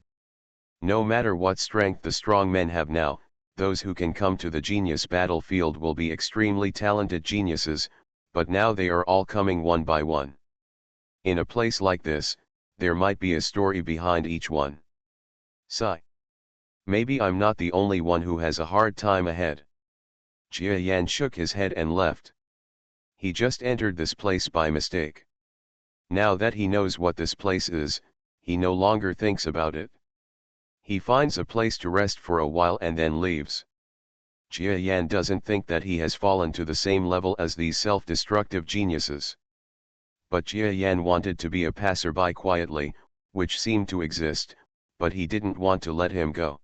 No matter what strength the strong men have now, those who can come to the genius battlefield will be extremely talented geniuses, but now they are all coming one by one. In a place like this, there might be a story behind each one. Sigh. Maybe I'm not the only one who has a hard time ahead. Jia Yan shook his head and left. He just entered this place by mistake. Now that he knows what this place is, he no longer thinks about it. He finds a place to rest for a while and then leaves. Jia Yan doesn't think that he has fallen to the same level as these self-destructive geniuses. But Jia Yan wanted to be a passerby quietly, which seemed to exist, but he didn't want to let him go.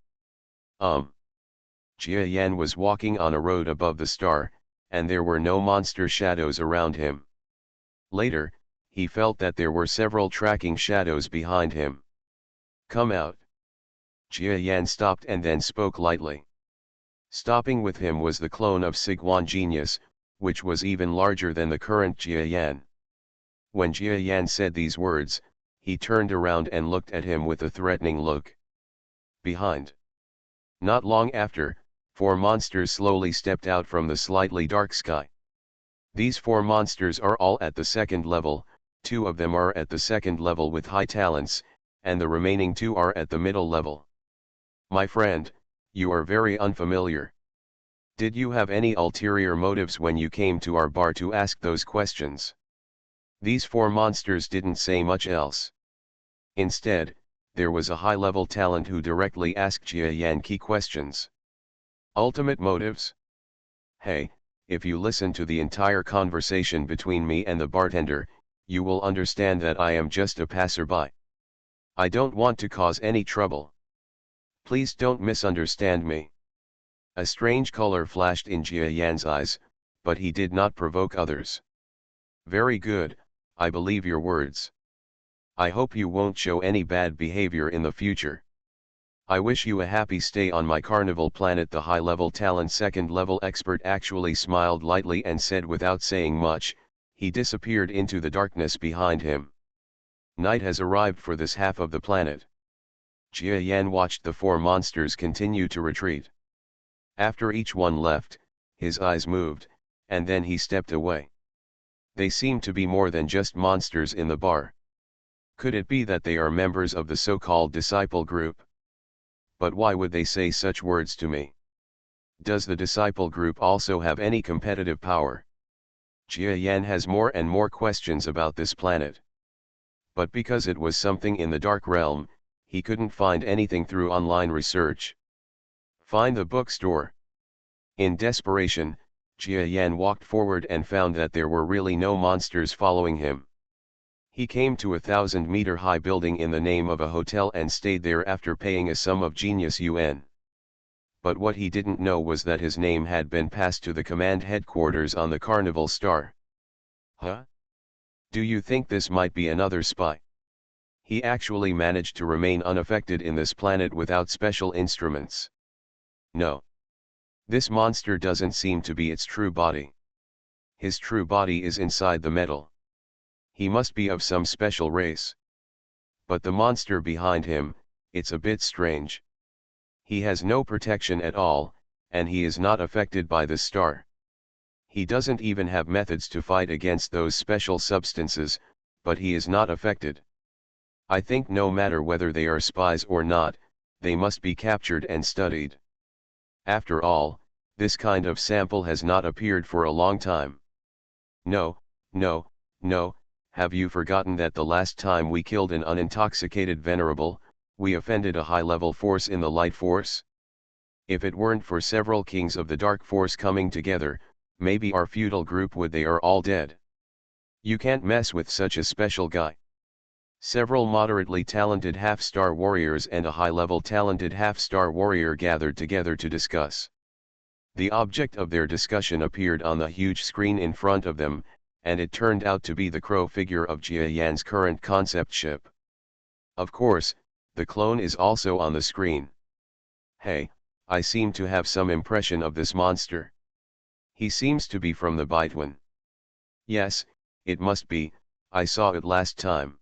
Jia Yan was walking on a road above the star, and there were no monster shadows around him. Later, he felt that there were several tracking shadows behind him. Come out. Jia Yan stopped and then spoke lightly. Stopping with him was the clone of Siguan Genius, which was even larger than the current Jia Yan. When Jia Yan said these words, he turned around and looked at him with a threatening look. Behind. Not long after, 4 monsters slowly stepped out from the slightly dark sky. These 4 monsters are all at the second level, 2 of them are at the second level with high talents, and the remaining 2 are at the middle level. My friend, you are very unfamiliar. Did you have any ulterior motives when you came to our bar to ask those questions? These 4 monsters didn't say much else. Instead, there was a high-level talent who directly asked Jia Yan key questions. Ultimate motives? Hey, if you listen to the entire conversation between me and the bartender, you will understand that I am just a passerby. I don't want to cause any trouble. Please don't misunderstand me. A strange color flashed in Jia Yan's eyes, but he did not provoke others. Very good, I believe your words. I hope you won't show any bad behavior in the future. I wish you a happy stay on my carnival planet. The high-level talent second-level expert actually smiled lightly and said without saying much, he disappeared into the darkness behind him. Night has arrived for this half of the planet. Jia Yan watched the 4 monsters continue to retreat. After each one left, his eyes moved, and then he stepped away. They seemed to be more than just monsters in the bar. Could it be that they are members of the so-called disciple group? But why would they say such words to me? Does the disciple group also have any competitive power? Jia Yan has more and more questions about this planet. But because it was something in the dark realm, he couldn't find anything through online research. Find the bookstore. In desperation, Jia Yan walked forward and found that there were really no monsters following him. He came to a 1,000-meter-high building in the name of a hotel and stayed there after paying a sum of genius yuan. But what he didn't know was that his name had been passed to the command headquarters on the Carnival Star. Huh? Do you think this might be another spy? He actually managed to remain unaffected in this planet without special instruments. No. This monster doesn't seem to be its true body. His true body is inside the metal. He must be of some special race. But the monster behind him, it's a bit strange. He has no protection at all, and he is not affected by the star. He doesn't even have methods to fight against those special substances, but he is not affected. I think no matter whether they are spies or not, they must be captured and studied. After all, this kind of sample has not appeared for a long time. No, no, no, have you forgotten that the last time we killed an unintoxicated venerable, we offended a high-level force in the light force? If it weren't for several kings of the dark force coming together, maybe our feudal group would. They are all dead. You can't mess with such a special guy. Several moderately talented half-star warriors and a high-level talented half-star warrior gathered together to discuss. The object of their discussion appeared on the huge screen in front of them, and it turned out to be the crow figure of Jia Yan's current concept ship. Of course, the clone is also on the screen. Hey, I seem to have some impression of this monster. He seems to be from the Bituan. Yes, it must be, I saw it last time.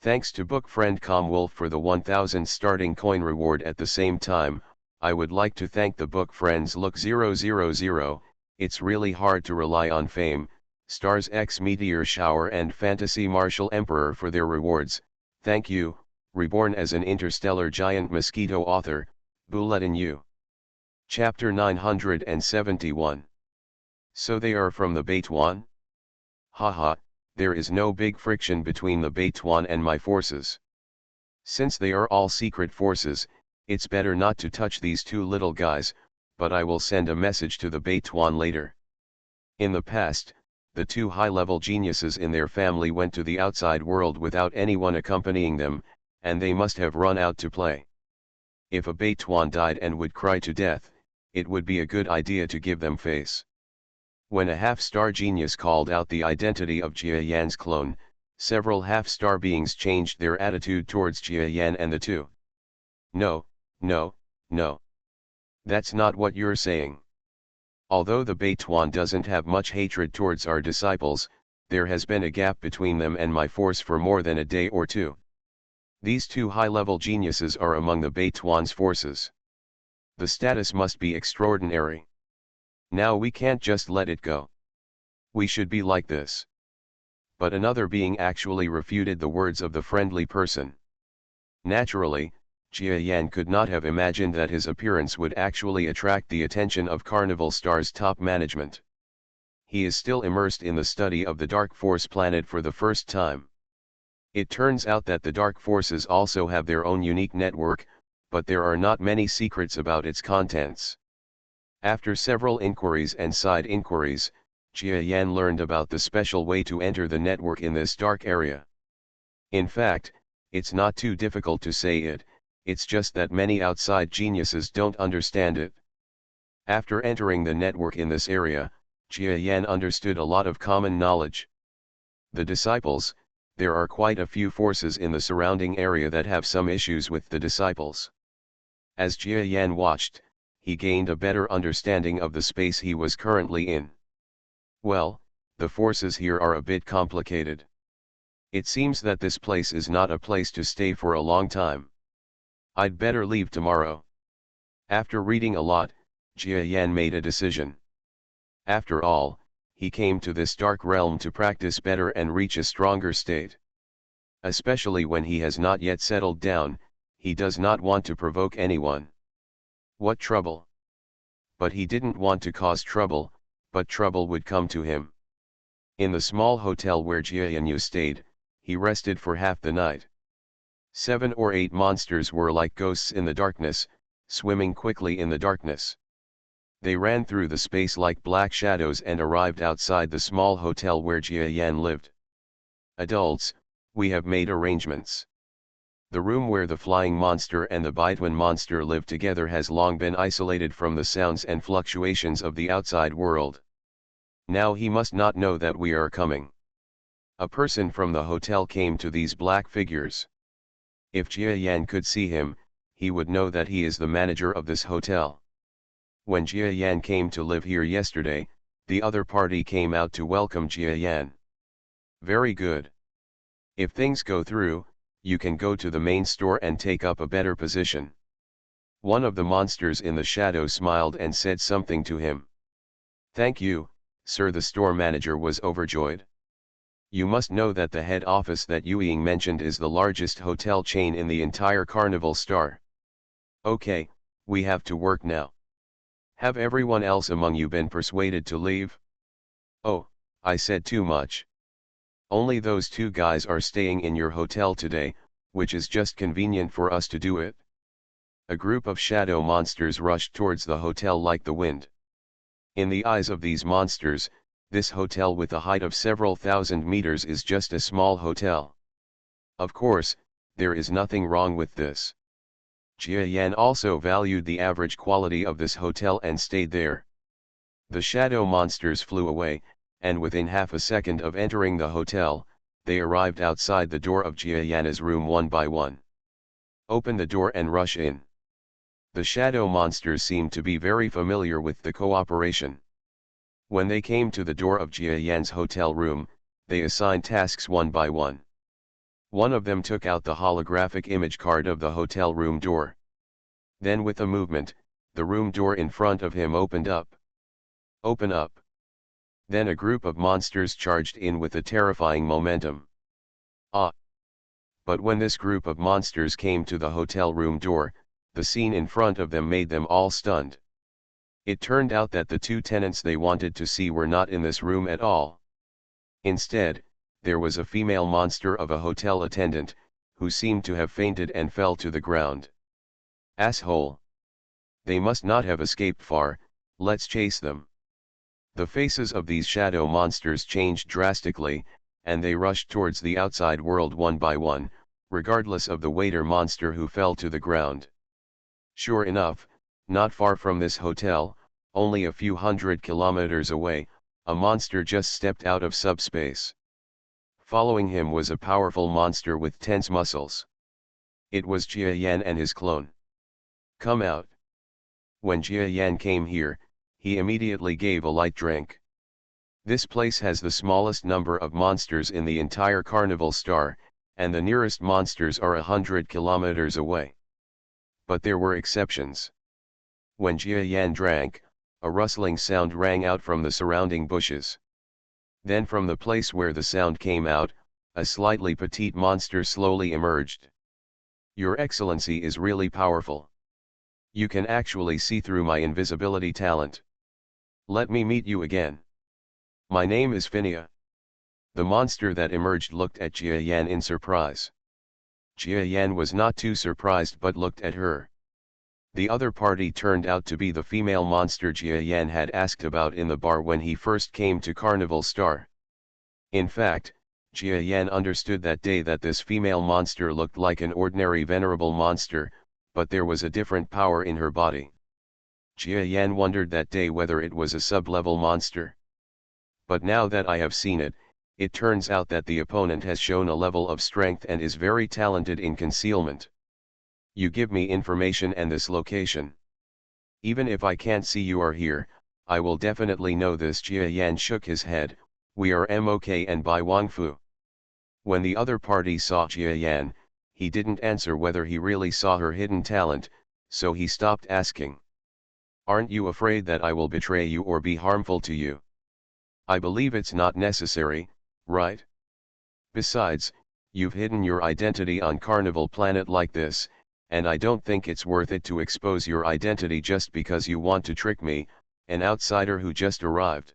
Thanks to book friend Comwolf for the 1000 starting coin reward. At the same time, I would like to thank the book friends Look 000, it's really hard to rely on fame, Stars X Meteor Shower and Fantasy Martial Emperor for their rewards. Thank you, Reborn as an Interstellar Giant Mosquito author, Bulletin U. Chapter 971. So they are from the Bituan? Haha, there is no big friction between the Bituan and my forces. Since they are all secret forces, it's better not to touch these two little guys, but I will send a message to the Bituan later. In the past, the two high-level geniuses in their family went to the outside world without anyone accompanying them, and they must have run out to play. If a Bituan died and would cry to death, it would be a good idea to give them face. When a half-star genius called out the identity of Jia Yan's clone, several half-star beings changed their attitude towards Jia Yan and the two. No, no, no. That's not what you're saying. Although the Bituan doesn't have much hatred towards our disciples, there has been a gap between them and my force for more than a day or two. These two high-level geniuses are among the Bituan's forces. The status must be extraordinary. Now we can't just let it go. We should be like this. But another being actually refuted the words of the friendly person. Naturally, Jia Yan could not have imagined that his appearance would actually attract the attention of Carnival Star's top management. He is still immersed in the study of the Dark Force planet for the first time. It turns out that the Dark Forces also have their own unique network, but there are not many secrets about its contents. After several inquiries and side inquiries, Jia Yan learned about the special way to enter the network in this dark area. In fact, it's not too difficult to say it, it's just that many outside geniuses don't understand it. After entering the network in this area, Jia Yan understood a lot of common knowledge. The disciples, there are quite a few forces in the surrounding area that have some issues with the disciples. As Jia Yan watched, he gained a better understanding of the space he was currently in. Well, the forces here are a bit complicated. It seems that this place is not a place to stay for a long time. I'd better leave tomorrow. After reading a lot, Jia Yan made a decision. After all, he came to this dark realm to practice better and reach a stronger state. Especially when he has not yet settled down, he does not want to provoke anyone. What trouble? But he didn't want to cause trouble, but trouble would come to him. In the small hotel where Jia Yan stayed, he rested for half the night. 7 or 8 monsters were like ghosts in the darkness, swimming quickly in the darkness. They ran through the space like black shadows and arrived outside the small hotel where Jia Yan lived. Adults, We have made arrangements. The room where the flying monster and the Bituin monster live together has long been isolated from the sounds and fluctuations of the outside world. Now he must not know that we are coming. A person from the hotel came to these black figures. If Jia Yan could see him, he would know that he is the manager of this hotel. When Jia Yan came to live here yesterday, the other party came out to welcome Jia Yan. Very good. If things go through, you can go to the main store and take up a better position. One of the monsters in the shadow smiled and said something to him. Thank you, sir. The store manager was overjoyed. You must know that the head office that Yuying mentioned is the largest hotel chain in the entire Carnival Star. Okay, we have to work now. Have everyone else among you been persuaded to leave? Oh, I said too much. Only those two guys are staying in your hotel today, which is just convenient for us to do it. A group of shadow monsters rushed towards the hotel like the wind. In the eyes of these monsters, this hotel with a height of several thousand meters is just a small hotel. Of course, there is nothing wrong with this. Jia Yan also valued the average quality of this hotel and stayed there. The shadow monsters flew away, and within half a second of entering the hotel, they arrived outside the door of Jia Yan's room one by one. Open the door and rush in. The shadow monsters seemed to be very familiar with the cooperation. When they came to the door of Jia Yan's hotel room, they assigned tasks one by one. One of them took out the holographic image card of the hotel room door. Then with a movement, the room door in front of him opened up. Open up. Then a group of monsters charged in with a terrifying momentum. Ah! But when this group of monsters came to the hotel room door, the scene in front of them made them all stunned. It turned out that the two tenants they wanted to see were not in this room at all. Instead, there was a female monster of a hotel attendant, who seemed to have fainted and fell to the ground. Asshole! They must not have escaped far, let's chase them. The faces of these shadow monsters changed drastically, and they rushed towards the outside world one by one, regardless of the waiter monster who fell to the ground. Sure enough, not far from this hotel, only a few hundred kilometers away, a monster just stepped out of subspace. Following him was a powerful monster with tense muscles. It was Jia Yan and his clone. Come out. When Jia Yan came here, he immediately gave a light drink. This place has the smallest number of monsters in the entire Carnival Star, and the nearest monsters are 100 kilometers away. But there were exceptions. When Jia Yan drank, a rustling sound rang out from the surrounding bushes. Then from the place where the sound came out, a slightly petite monster slowly emerged. Your Excellency is really powerful. You can actually see through my invisibility talent. Let me meet you again. My name is Phinia. The monster that emerged looked at Jia Yan in surprise. Jia Yan was not too surprised but looked at her. The other party turned out to be the female monster Jia Yan had asked about in the bar when he first came to Carnival Star. In fact, Jia Yan understood that day that this female monster looked like an ordinary venerable monster, but there was a different power in her body. Jia Yan wondered that day whether it was a sub-level monster. But now that I have seen it, it turns out that the opponent has shown a level of strength and is very talented in concealment. You give me information and this location. Even if I can't see you are here, I will definitely know this. Jia Yan shook his head. We are MOK and Bai Wangfu. When the other party saw Jia Yan, he didn't answer whether he really saw her hidden talent, so he stopped asking. Aren't you afraid that I will betray you or be harmful to you? I believe it's not necessary, right? Besides, you've hidden your identity on Carnival Planet like this, and I don't think it's worth it to expose your identity just because you want to trick me, an outsider who just arrived.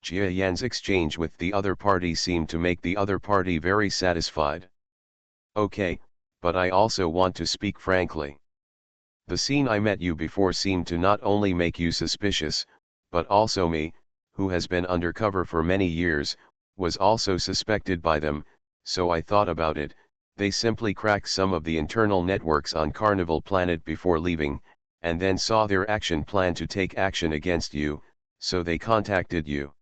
Jia Yan's exchange with the other party seemed to make the other party very satisfied. Okay, but I also want to speak frankly. The scene I met you before seemed to not only make you suspicious, but also me, who has been undercover for many years, was also suspected by them, So I thought about it. They simply cracked some of the internal networks on Carnival Planet before leaving, and then saw their action plan to take action against you, so they contacted you.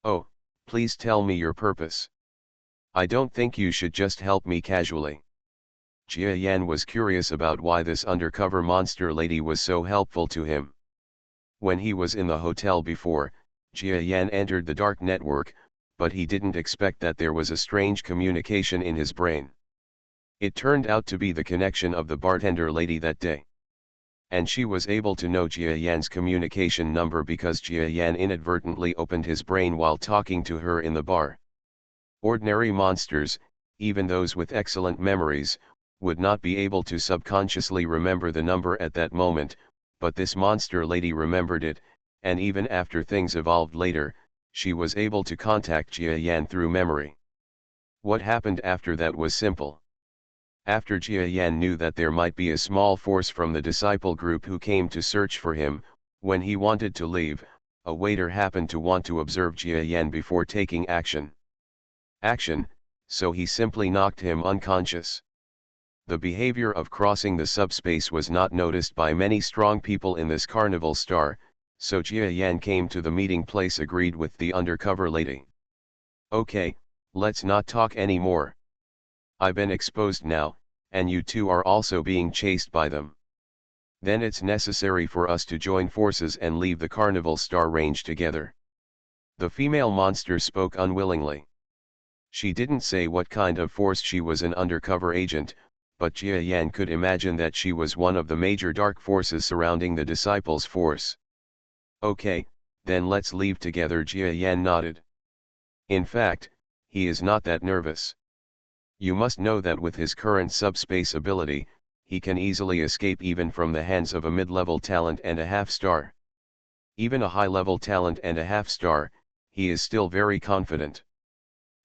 Oh, please tell me your purpose. I don't think you should just help me casually. Jia Yan was curious about why this undercover monster lady was so helpful to him. When he was in the hotel before, Jia Yan entered the dark network, but he didn't expect that there was a strange communication in his brain. It turned out to be the connection of the bartender lady that day. And she was able to know Jia Yan's communication number because Jia Yan inadvertently opened his brain while talking to her in the bar. Ordinary monsters, even those with excellent memories, would not be able to subconsciously remember the number at that moment, but this monster lady remembered it, and even after things evolved later, she was able to contact Jia Yan through memory. What happened after that was simple. After Jia Yan knew that there might be a small force from the disciple group who came to search for him, when he wanted to leave, a waiter happened to want to observe Jia Yan before taking action. So he simply knocked him unconscious. The behavior of crossing the subspace was not noticed by many strong people in this carnival star, so Jia Yan came to the meeting place agreed with the undercover lady. Okay, let's not talk anymore. I've been exposed now, and you two are also being chased by them. Then it's necessary for us to join forces and leave the carnival star range together. The female monster spoke unwillingly. She didn't say what kind of force she was, an undercover agent, but Jia Yan could imagine that she was one of the major dark forces surrounding the disciples' force. Okay, then let's leave together. Jia Yan nodded. In fact, he is not that nervous. You must know that with his current subspace ability, he can easily escape even from the hands of a mid-level talent and a half-star. Even a high-level talent and a half-star, he is still very confident.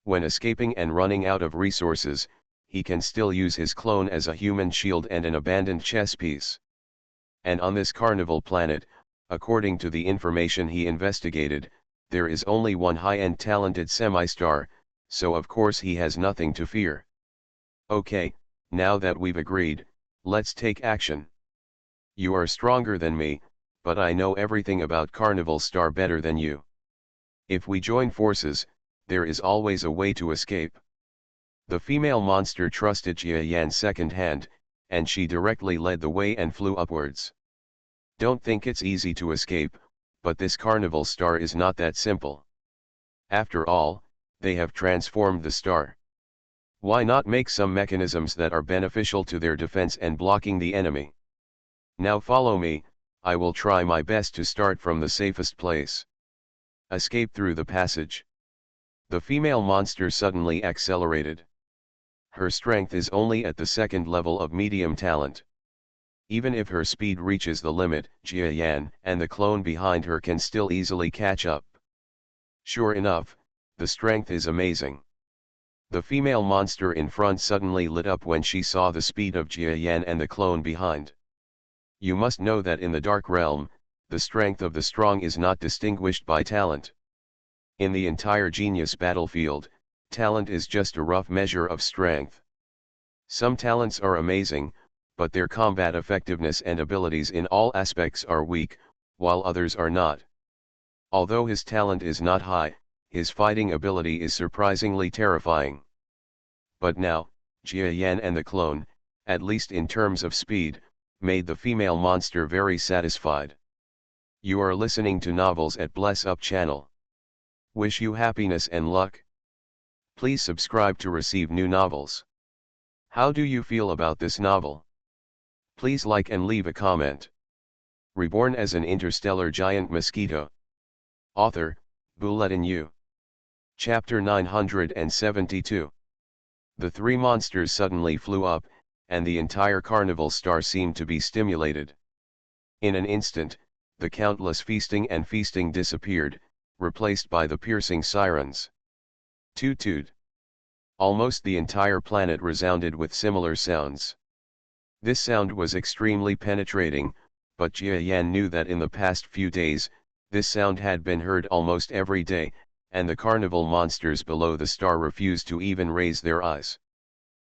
When escaping and running out of resources, he can still use his clone as a human shield and an abandoned chess piece. And on this carnival planet, according to the information he investigated, there is only one high-end talented semi-star, so of course he has nothing to fear. Okay, now that we've agreed, let's take action. You are stronger than me, but I know everything about Carnival Star better than you. If we join forces, there is always a way to escape. The female monster trusted Jia Yan's second hand, and she directly led the way and flew upwards. Don't think it's easy to escape, but this Carnival Star is not that simple. After all, they have transformed the star. Why not make some mechanisms that are beneficial to their defense and blocking the enemy? Now follow me, I will try my best to start from the safest place. Escape through the passage. The female monster suddenly accelerated. Her strength is only at the second level of medium talent. Even if her speed reaches the limit, Jia Yan and the clone behind her can still easily catch up. Sure enough, the strength is amazing. The female monster in front suddenly lit up when she saw the speed of Jia Yan and the clone behind. You must know that in the dark realm, the strength of the strong is not distinguished by talent. In the entire genius battlefield, talent is just a rough measure of strength. Some talents are amazing, but their combat effectiveness and abilities in all aspects are weak, while others are not. Although his talent is not high, his fighting ability is surprisingly terrifying. But now, Jia Yan and the clone, at least in terms of speed, made the female monster very satisfied. You are listening to Novels at Bless Up channel. Wish you happiness and luck. Please subscribe to receive new novels. How do you feel about this novel? Please like and leave a comment. Reborn as an interstellar giant mosquito. Author, Bulletin U. Chapter 972. The three monsters suddenly flew up, and the entire carnival star seemed to be stimulated. In an instant, the countless feasting and feasting disappeared, replaced by the piercing sirens. Toot toot. Almost the entire planet resounded with similar sounds. This sound was extremely penetrating, but Jia Yan knew that in the past few days, this sound had been heard almost every day, and the carnival monsters below the star refused to even raise their eyes.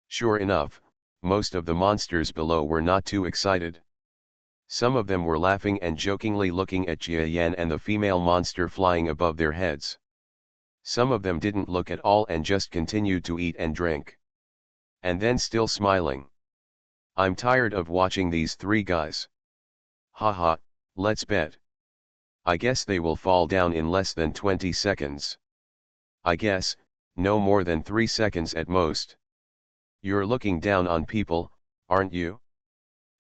Sure enough, most of the monsters below were not too excited. Some of them were laughing and jokingly looking at Jia Yan and the female monster flying above their heads. Some of them didn't look at all and just continued to eat and drink. And then still smiling. I'm tired of watching these three guys. Haha, let's bet. I guess they will fall down in less than 20 seconds. I guess, no more than 3 seconds at most. You're looking down on people, aren't you?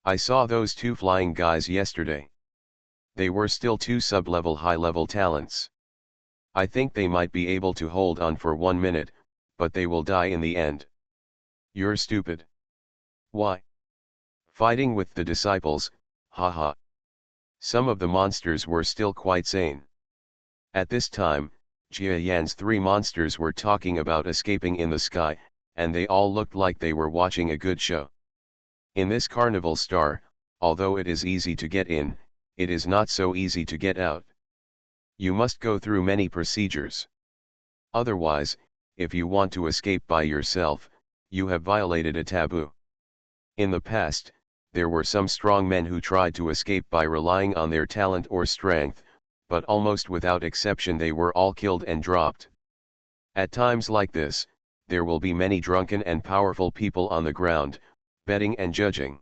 I saw those two flying guys yesterday. They were still two sub-level high-level talents. I think they might be able to hold on for 1 minute, but they will die in the end. You're stupid. Why? Fighting with the disciples, haha. Some of the monsters were still quite sane. At this time, Jia Yan's three monsters were talking about escaping in the sky, and they all looked like they were watching a good show. In this carnival star, although it is easy to get in, it is not so easy to get out. You must go through many procedures. Otherwise, if you want to escape by yourself, you have violated a taboo. In the past, there were some strong men who tried to escape by relying on their talent or strength, but almost without exception they were all killed and dropped. At times like this, there will be many drunken and powerful people on the ground, betting and judging.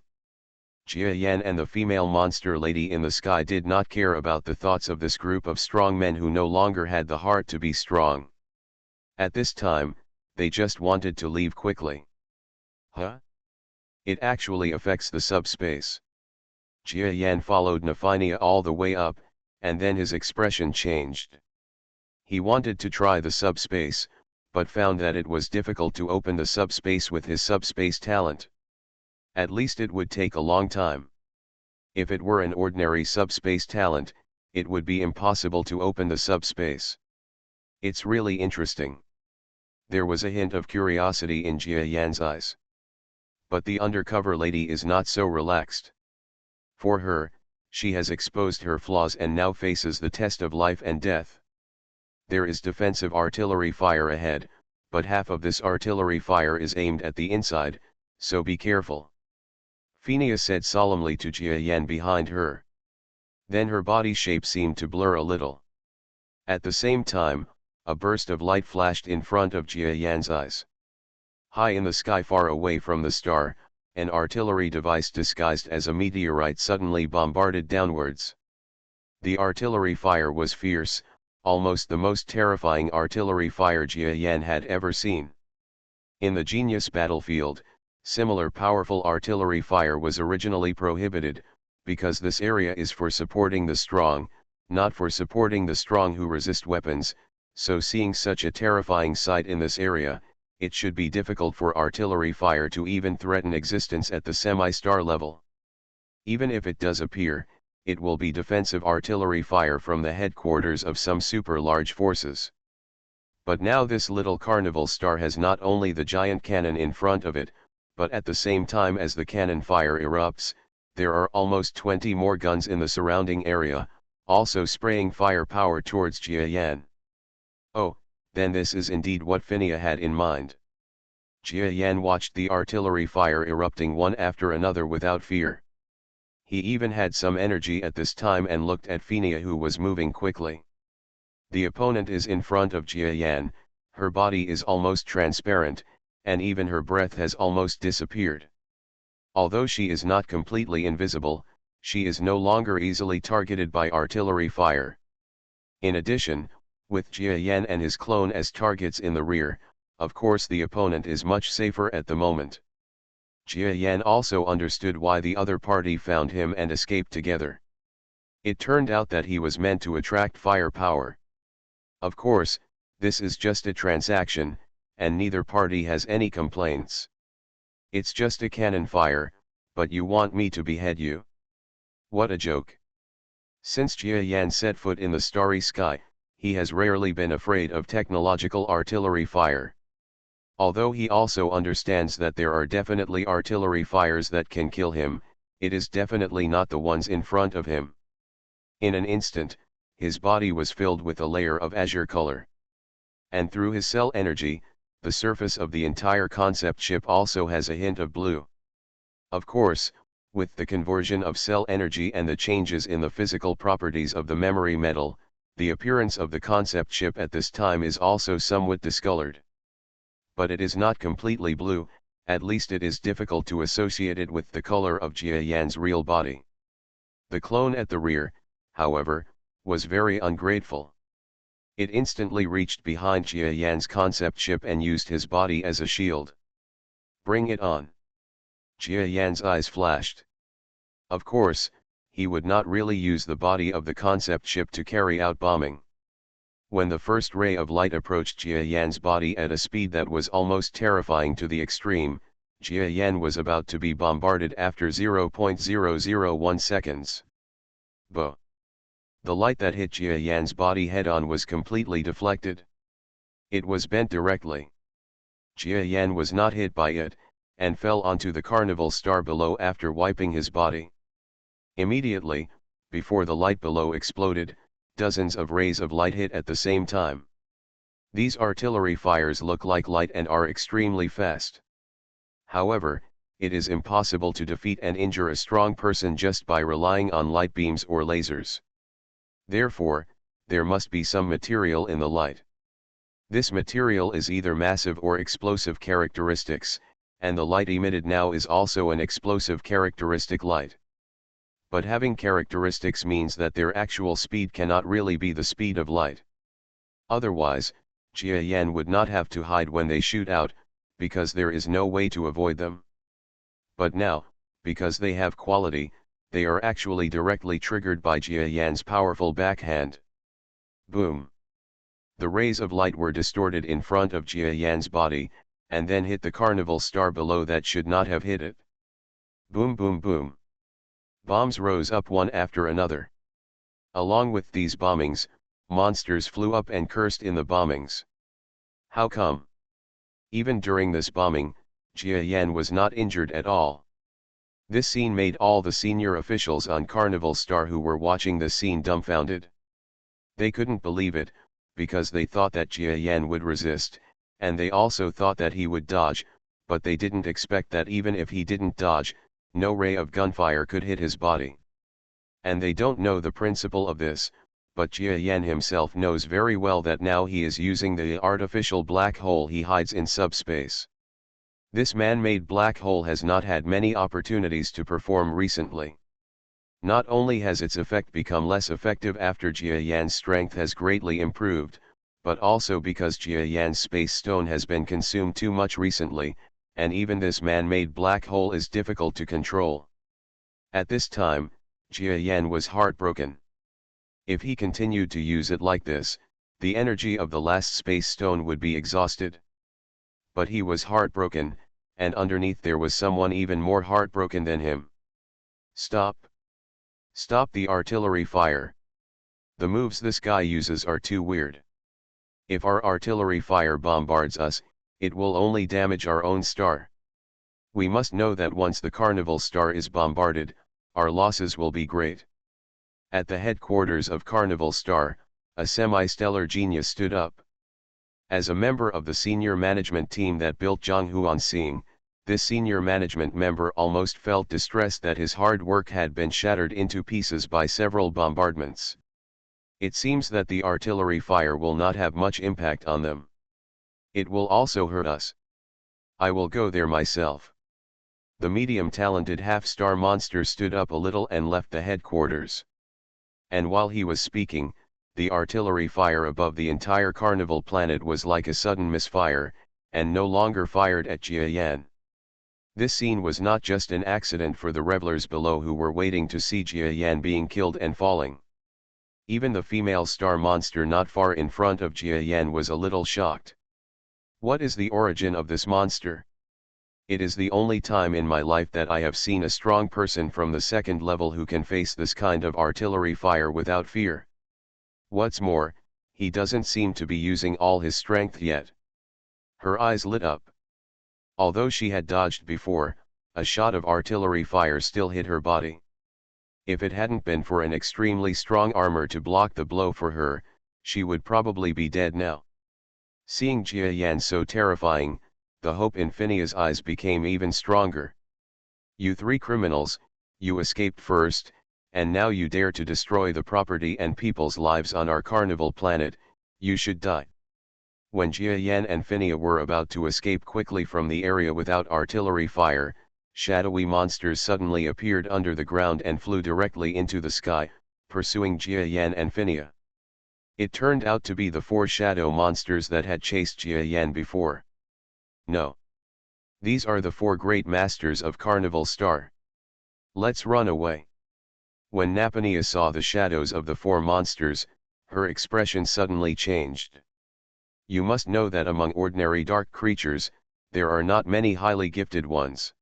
Jia Yan and the female monster lady in the sky did not care about the thoughts of this group of strong men who no longer had the heart to be strong. At this time, they just wanted to leave quickly. Huh? It actually affects the subspace. Jia Yan followed Nafina all the way up, and then his expression changed. He wanted to try the subspace, but found that it was difficult to open the subspace with his subspace talent. At least it would take a long time. If it were an ordinary subspace talent, it would be impossible to open the subspace. It's really interesting. There was a hint of curiosity in Jia Yan's eyes. But the undercover lady is not so relaxed. For her, she has exposed her flaws and now faces the test of life and death. There is defensive artillery fire ahead, but half of this artillery fire is aimed at the inside, so be careful. Phineas said solemnly to Jia Yan behind her. Then her body shape seemed to blur a little. At the same time, a burst of light flashed in front of Jia Yan's eyes. High in the sky far away from the star, an artillery device disguised as a meteorite suddenly bombarded downwards. The artillery fire was fierce, almost the most terrifying artillery fire Jia Yan had ever seen. In the Genius battlefield, similar powerful artillery fire was originally prohibited, because this area is for supporting the strong, not for supporting the strong who resist weapons, so seeing such a terrifying sight in this area, it should be difficult for artillery fire to even threaten existence at the semi-star level. Even if it does appear, it will be defensive artillery fire from the headquarters of some super-large forces. But now this little carnival star has not only the giant cannon in front of it, but at the same time as the cannon fire erupts, there are almost 20 more guns in the surrounding area, also spraying firepower towards Jia Yan. Oh, then this is indeed what Phineas had in mind. Jia Yan watched the artillery fire erupting one after another without fear. He even had some energy at this time and looked at Phineas who was moving quickly. The opponent is in front of Jia Yan, her body is almost transparent, and even her breath has almost disappeared. Although she is not completely invisible, she is no longer easily targeted by artillery fire. In addition, with Jia Yan and his clone as targets in the rear, of course the opponent is much safer at the moment. Jia Yan also understood why the other party found him and escaped together. It turned out that he was meant to attract firepower. Of course, this is just a transaction, and neither party has any complaints. It's just a cannon fire, but you want me to behead you? What a joke. Since Jia Yan set foot in the starry sky, he has rarely been afraid of technological artillery fire. Although he also understands that there are definitely artillery fires that can kill him, it is definitely not the ones in front of him. In an instant, his body was filled with a layer of azure color. And through his cell energy, the surface of the entire concept ship also has a hint of blue. Of course, with the conversion of cell energy and the changes in the physical properties of the memory metal, the appearance of the concept ship at this time is also somewhat discolored. But it is not completely blue, at least it is difficult to associate it with the color of Jia Yan's real body. The clone at the rear, however, was very ungrateful. It instantly reached behind Jia Yan's concept ship and used his body as a shield. Bring it on. Jia Yan's eyes flashed. Of course, he would not really use the body of the concept ship to carry out bombing. When the first ray of light approached Jia Yan's body at a speed that was almost terrifying to the extreme, Jia Yan was about to be bombarded after 0.001 seconds. But the light that hit Jia Yan's body head-on was completely deflected. It was bent directly. Jia Yan was not hit by it, and fell onto the carnival star below after wiping his body. Immediately, before the light below exploded, dozens of rays of light hit at the same time. These artillery fires look like light and are extremely fast. However, it is impossible to defeat and injure a strong person just by relying on light beams or lasers. Therefore, there must be some material in the light. This material is either massive or explosive characteristics, and the light emitted now is also an explosive characteristic light. But having characteristics means that their actual speed cannot really be the speed of light. Otherwise, Jia Yan would not have to hide when they shoot out, because there is no way to avoid them. But now, because they have quality, they are actually directly triggered by Jia Yan's powerful backhand. Boom! The rays of light were distorted in front of Jia Yan's body, and then hit the carnival star below that should not have hit it. Boom boom boom! Bombs rose up one after another. Along with these bombings, monsters flew up and cursed in the bombings. How come? Even during this bombing, Jia Yan was not injured at all. This scene made all the senior officials on Carnival Star who were watching the scene dumbfounded. They couldn't believe it, because they thought that Jia Yan would resist, and they also thought that he would dodge, but they didn't expect that even if he didn't dodge, no ray of gunfire could hit his body. And they don't know the principle of this, but Jia Yan himself knows very well that now he is using the artificial black hole he hides in subspace. This man-made black hole has not had many opportunities to perform recently. Not only has its effect become less effective after Jia Yan's strength has greatly improved, but also because Jia Yan's space stone has been consumed too much recently, and even this man-made black hole is difficult to control. At this time, Jia Yan was heartbroken. If he continued to use it like this, the energy of the last space stone would be exhausted. But he was heartbroken, and underneath there was someone even more heartbroken than him. Stop! Stop the artillery fire! The moves this guy uses are too weird. If our artillery fire bombards us, it will only damage our own star. We must know that once the Carnival Star is bombarded, our losses will be great. At the headquarters of Carnival Star, a semi-stellar genius stood up. As a member of the senior management team that built Zhonghuan Xing, this senior management member almost felt distressed that his hard work had been shattered into pieces by several bombardments. It seems that the artillery fire will not have much impact on them. It will also hurt us. I will go there myself. The medium-talented half-star monster stood up a little and left the headquarters. And while he was speaking, the artillery fire above the entire carnival planet was like a sudden misfire, and no longer fired at Jia Yan. This scene was not just an accident for the revelers below who were waiting to see Jia Yan being killed and falling. Even the female star monster not far in front of Jia Yan was a little shocked. What is the origin of this monster? It is the only time in my life that I have seen a strong person from the second level who can face this kind of artillery fire without fear. What's more, he doesn't seem to be using all his strength yet. Her eyes lit up. Although she had dodged before, a shot of artillery fire still hit her body. If it hadn't been for an extremely strong armor to block the blow for her, she would probably be dead now. Seeing Jia Yan so terrifying, the hope in Phinea's eyes became even stronger. You three criminals, you escaped first, and now you dare to destroy the property and people's lives on our carnival planet, you should die. When Jia Yan and Phinia were about to escape quickly from the area without artillery fire, shadowy monsters suddenly appeared under the ground and flew directly into the sky, pursuing Jia Yan and Phinia. It turned out to be the four shadow monsters that had chased Jia Yan before. No. These are the four great masters of Carnival Star. Let's run away. When Napania saw the shadows of the four monsters, her expression suddenly changed. You must know that among ordinary dark creatures, there are not many highly gifted ones.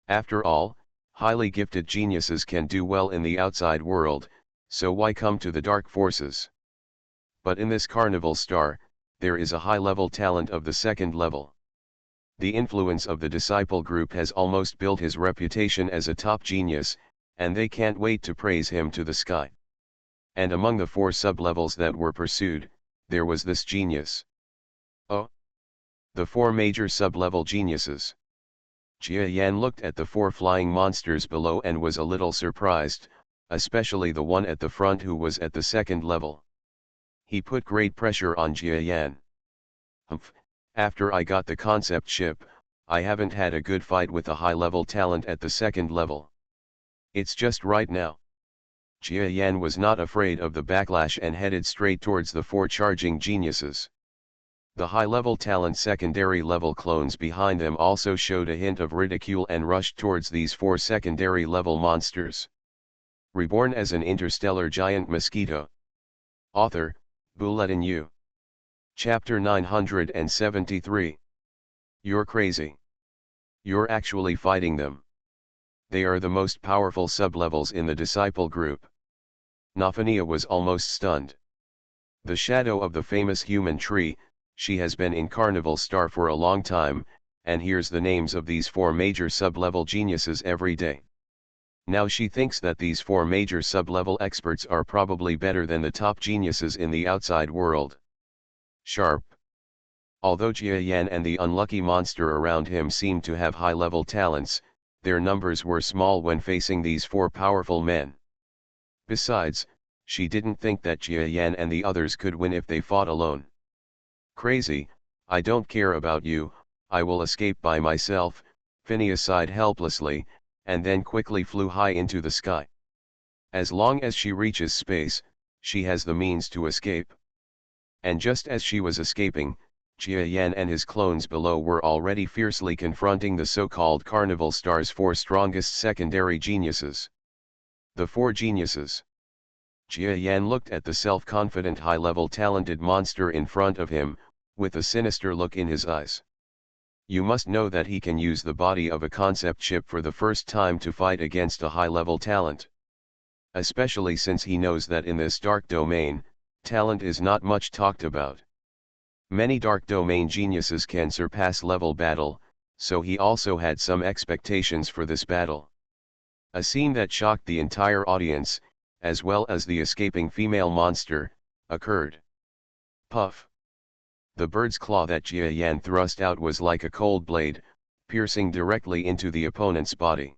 After all, highly gifted geniuses can do well in the outside world, so why come to the dark forces? But in this Carnival Star, there is a high-level talent of the second level. The influence of the disciple group has almost built his reputation as a top genius, and they can't wait to praise him to the sky. And among the four sub-levels that were pursued, there was this genius. Oh! The four major sub-level geniuses. Jia Yan looked at the four flying monsters below and was a little surprised, especially the one at the front who was at the second level. He put great pressure on Jia Yan. Humph, after I got the concept ship, I haven't had a good fight with a high-level talent at the second level. It's just right now. Jia Yan was not afraid of the backlash and headed straight towards the four charging geniuses. The high-level talent secondary level clones behind them also showed a hint of ridicule and rushed towards these four secondary level monsters. Reborn as an interstellar giant mosquito. Author, Bulletin U. Chapter 973. You're crazy. You're actually fighting them. They are the most powerful sublevels in the disciple group. Napania was almost stunned. The shadow of the famous human tree, she has been in Carnival Star for a long time, and hears the names of these four major sub-level geniuses every day. Now she thinks that these four major sub-level experts are probably better than the top geniuses in the outside world. Sharp. Although Jia Yan and the unlucky monster around him seemed to have high-level talents, their numbers were small when facing these four powerful men. Besides, she didn't think that Jia Yan and the others could win if they fought alone. Crazy, I don't care about you, I will escape by myself, Phineas sighed helplessly, and then quickly flew high into the sky. As long as she reaches space, she has the means to escape. And just as she was escaping, Jia Yan and his clones below were already fiercely confronting the so-called Carnival Star's four strongest secondary geniuses. The four geniuses. Jia Yan looked at the self-confident high-level talented monster in front of him, with a sinister look in his eyes. You must know that he can use the body of a concept ship for the first time to fight against a high-level talent. Especially since he knows that in this dark domain, talent is not much talked about. Many dark domain geniuses can surpass level battle, so he also had some expectations for this battle. A scene that shocked the entire audience, as well as the escaping female monster, occurred. Puff! The bird's claw that Jia Yan thrust out was like a cold blade, piercing directly into the opponent's body.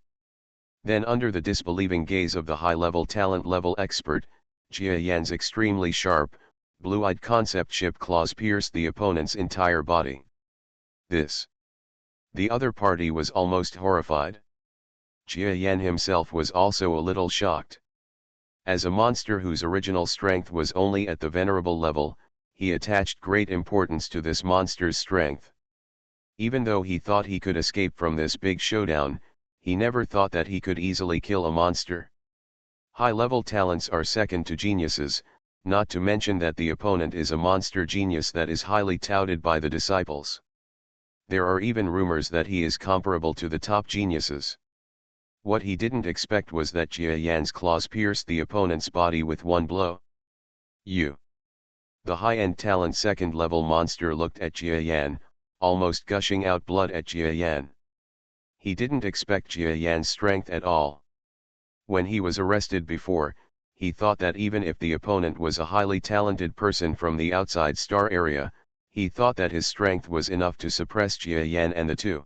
Then under the disbelieving gaze of the high-level talent level expert, Jia Yan's extremely sharp, blue-eyed concept ship claws pierced the opponent's entire body. This. The other party was almost horrified. Jia Yan himself was also a little shocked. As a monster whose original strength was only at the venerable level, he attached great importance to this monster's strength. Even though he thought he could escape from this big showdown, he never thought that he could easily kill a monster. High-level talents are second to geniuses, not to mention that the opponent is a monster genius that is highly touted by the disciples. There are even rumors that he is comparable to the top geniuses. What he didn't expect was that Jia Yan's claws pierced the opponent's body with one blow. The high-end talent second-level monster looked at Jia Yan, almost gushing out blood at Jia Yan. He didn't expect Jia Yan's strength at all. When he was arrested before, he thought that even if the opponent was a highly talented person from the outside star area, He thought that his strength was enough to suppress Jia Yan and the two.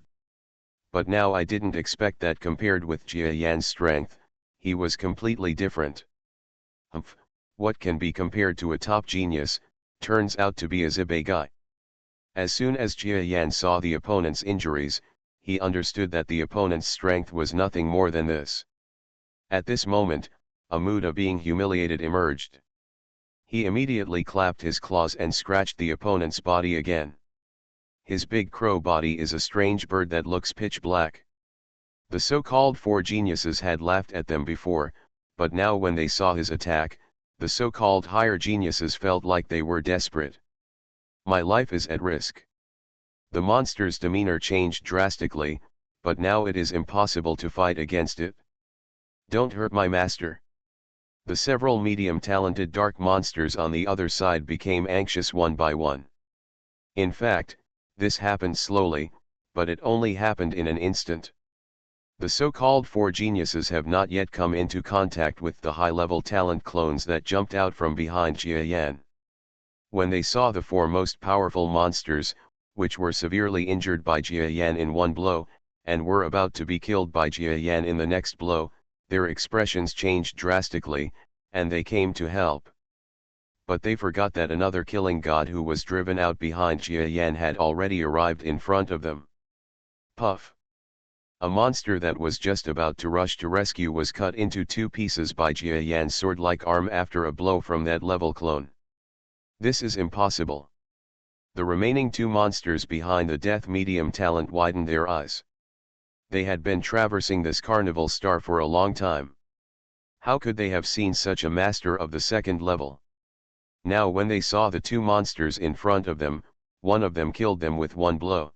But now I didn't expect that compared with Jia Yan's strength, he was completely different. Humph, what can be compared to a top genius, turns out to be a Zibe guy. As soon as Jia Yan saw the opponent's injuries, he understood that the opponent's strength was nothing more than this. At this moment, a mood of being humiliated emerged. He immediately clapped his claws and scratched the opponent's body again. His big crow body is a strange bird that looks pitch black. The so-called four geniuses had laughed at them before, but now when they saw his attack, the so-called higher geniuses felt like they were desperate. My life is at risk. The monster's demeanor changed drastically, but now it is impossible to fight against it. Don't hurt my master. The several medium-talented dark monsters on the other side became anxious one by one. In fact, this happened slowly, but it only happened in an instant. The so-called four geniuses have not yet come into contact with the high-level talent clones that jumped out from behind Jia Yan. When they saw the four most powerful monsters, which were severely injured by Jia Yan in one blow, and were about to be killed by Jia Yan in the next blow, their expressions changed drastically, and they came to help. But they forgot that another killing god who was driven out behind Jia Yan had already arrived in front of them. Puff! A monster that was just about to rush to rescue was cut into two pieces by Jia Yan's sword-like arm after a blow from that level clone. This is impossible. The remaining two monsters behind the death medium talent widened their eyes. They had been traversing this carnival star for a long time. How could they have seen such a master of the second level? Now when they saw the two monsters in front of them, one of them killed them with one blow.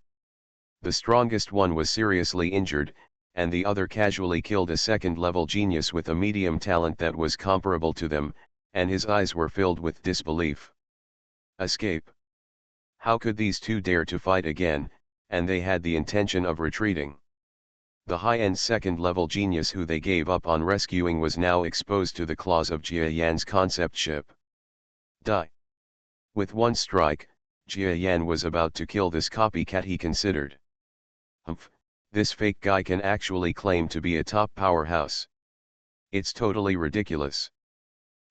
The strongest one was seriously injured, and the other casually killed a second-level genius with a medium talent that was comparable to them, and his eyes were filled with disbelief. Escape. How could these two dare to fight again, and they had the intention of retreating? The high-end second-level genius who they gave up on rescuing was now exposed to the claws of Jia Yan's concept ship. Die. With one strike, Jia Yan was about to kill this copycat he considered. Humph, this fake guy can actually claim to be a top powerhouse. It's totally ridiculous.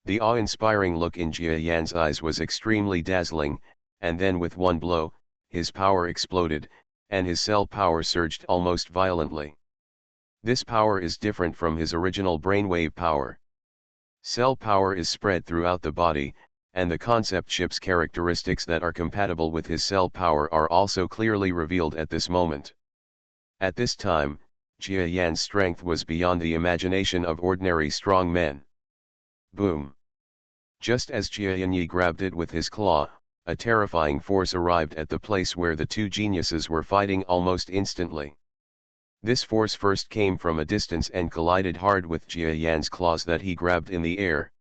The awe-inspiring look in Jia Yan's eyes was extremely dazzling, and then with one blow, his power exploded, and his cell power surged almost violently. This power is different from his original brainwave power. Cell power is spread throughout the body, and the concept chip's characteristics that are compatible with his cell power are also clearly revealed at this moment. At this time, Jia Yan's strength was beyond the imagination of ordinary strong men. Boom! Just as Jia Yan grabbed it with his claw, a terrifying force arrived at the place where the two geniuses were fighting almost instantly. This force first came from a distance and collided hard with Jia Yan's claws that he grabbed in the air.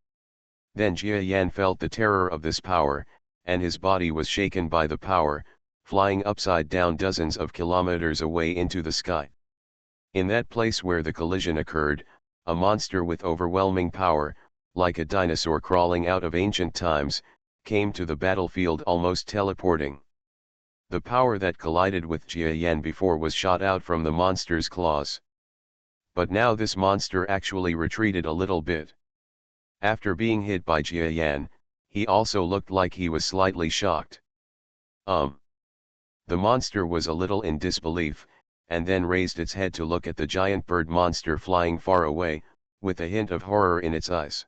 Then Jia Yan felt the terror of this power, and his body was shaken by the power, flying upside down dozens of kilometers away into the sky. In that place where the collision occurred, a monster with overwhelming power, like a dinosaur crawling out of ancient times, came to the battlefield almost teleporting. The power that collided with Jia Yan before was shot out from the monster's claws. But now this monster actually retreated a little bit. After being hit by Jia Yan, he also looked like he was slightly shocked. The monster was a little in disbelief, and then raised its head to look at the giant bird monster flying far away, with a hint of horror in its eyes.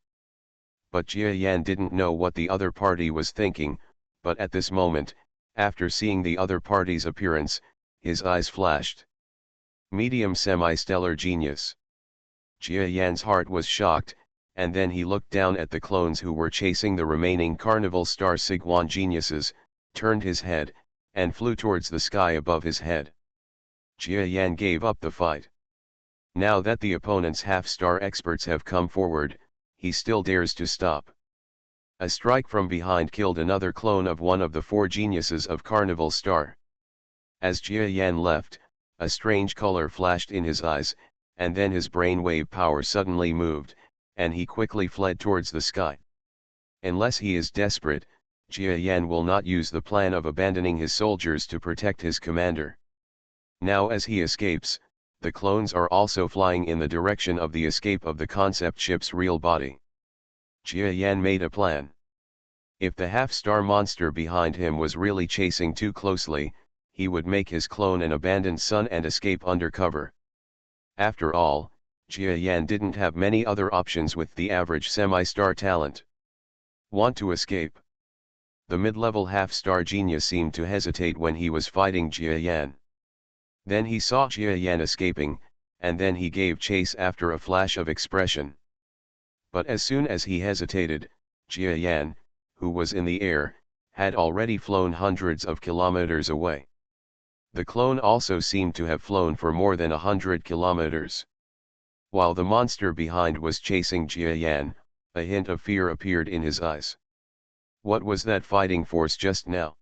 But Jia Yan didn't know what the other party was thinking, but at this moment, after seeing the other party's appearance, his eyes flashed. Medium semi-stellar genius. Jia Yan's heart was shocked, and then he looked down at the clones who were chasing the remaining Carnival Star Sigwan geniuses, turned his head, and flew towards the sky above his head. Jia Yan gave up the fight. Now that the opponent's half-star experts have come forward, he still dares to stop. A strike from behind killed another clone of one of the four geniuses of Carnival Star. As Jia Yan left, a strange color flashed in his eyes, and then his brainwave power suddenly moved, and he quickly fled towards the sky. Unless he is desperate, Jia Yan will not use the plan of abandoning his soldiers to protect his commander. Now as he escapes, the clones are also flying in the direction of the escape of the concept ship's real body. Jia Yan made a plan. If the half-star monster behind him was really chasing too closely, he would make his clone an abandoned son and escape undercover. After all, Jia Yan didn't have many other options with the average semi-star talent. Want to escape? The mid-level half-star genius seemed to hesitate when he was fighting Jia Yan. Then he saw Jia Yan escaping, and then he gave chase after a flash of expression. But as soon as he hesitated, Jia Yan, who was in the air, had already flown hundreds of kilometers away. The clone also seemed to have flown for more than 100 kilometers. While the monster behind was chasing Jia Yan, a hint of fear appeared in his eyes. What was that fighting force just now?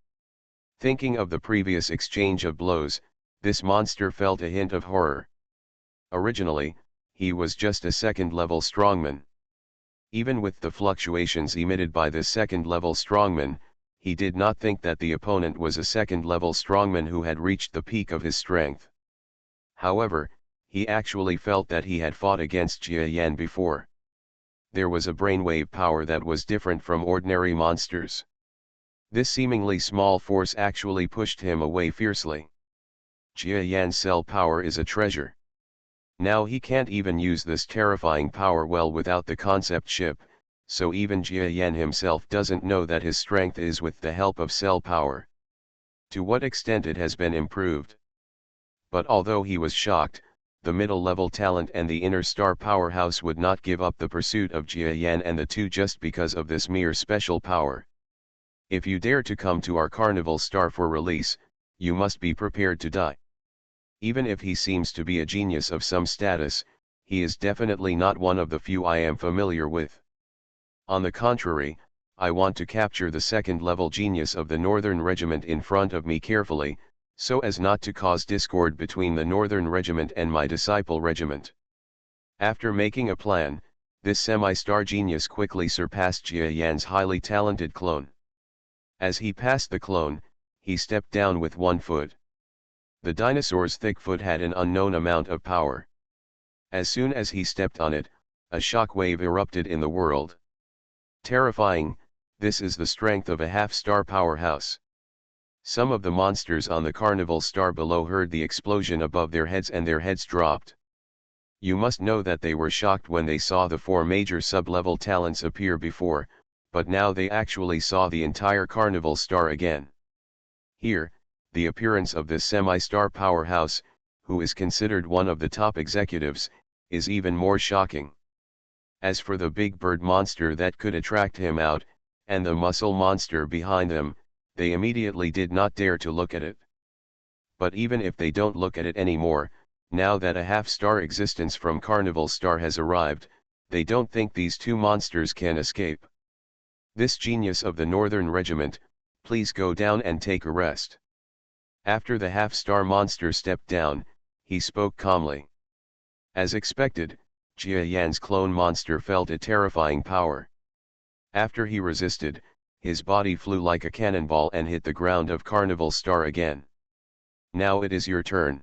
Thinking of the previous exchange of blows, this monster felt a hint of horror. Originally, he was just a second-level strongman. Even with the fluctuations emitted by this second-level strongman, he did not think that the opponent was a second-level strongman who had reached the peak of his strength. However, he actually felt that he had fought against Jia Yan before. There was a brainwave power that was different from ordinary monsters. This seemingly small force actually pushed him away fiercely. Jia Yan's cell power is a treasure. Now he can't even use this terrifying power well without the concept ship, so even Jia Yan himself doesn't know that his strength is with the help of cell power. To what extent it has been improved. But although he was shocked, the middle-level talent and the inner star powerhouse would not give up the pursuit of Jia Yan and the two just because of this mere special power. If you dare to come to our carnival star for release, you must be prepared to die. Even if he seems to be a genius of some status, he is definitely not one of the few I am familiar with. On the contrary, I want to capture the second-level genius of the Northern Regiment in front of me carefully, so as not to cause discord between the Northern Regiment and my disciple regiment. After making a plan, this semi-star genius quickly surpassed Jia Yan's highly talented clone. As he passed the clone, he stepped down with one foot. The dinosaur's thick foot had an unknown amount of power. As soon as he stepped on it, a shock wave erupted in the world. Terrifying, this is the strength of a half-star powerhouse. Some of the monsters on the carnival star below heard the explosion above their heads and their heads dropped. You must know that they were shocked when they saw the four major sub-level talents appear before, but now they actually saw the entire carnival star again. Here, the appearance of this semi-star powerhouse, who is considered one of the top executives, is even more shocking. As for the big bird monster that could attract him out, and the muscle monster behind them, they immediately did not dare to look at it. But even if they don't look at it anymore, now that a half-star existence from Carnival Star has arrived, they don't think these two monsters can escape. This genius of the Northern Regiment, please go down and take a rest. After the half-star monster stepped down, he spoke calmly. As expected, Jia Yan's clone monster felt a terrifying power. After he resisted, his body flew like a cannonball and hit the ground of Carnival Star again. Now it is your turn.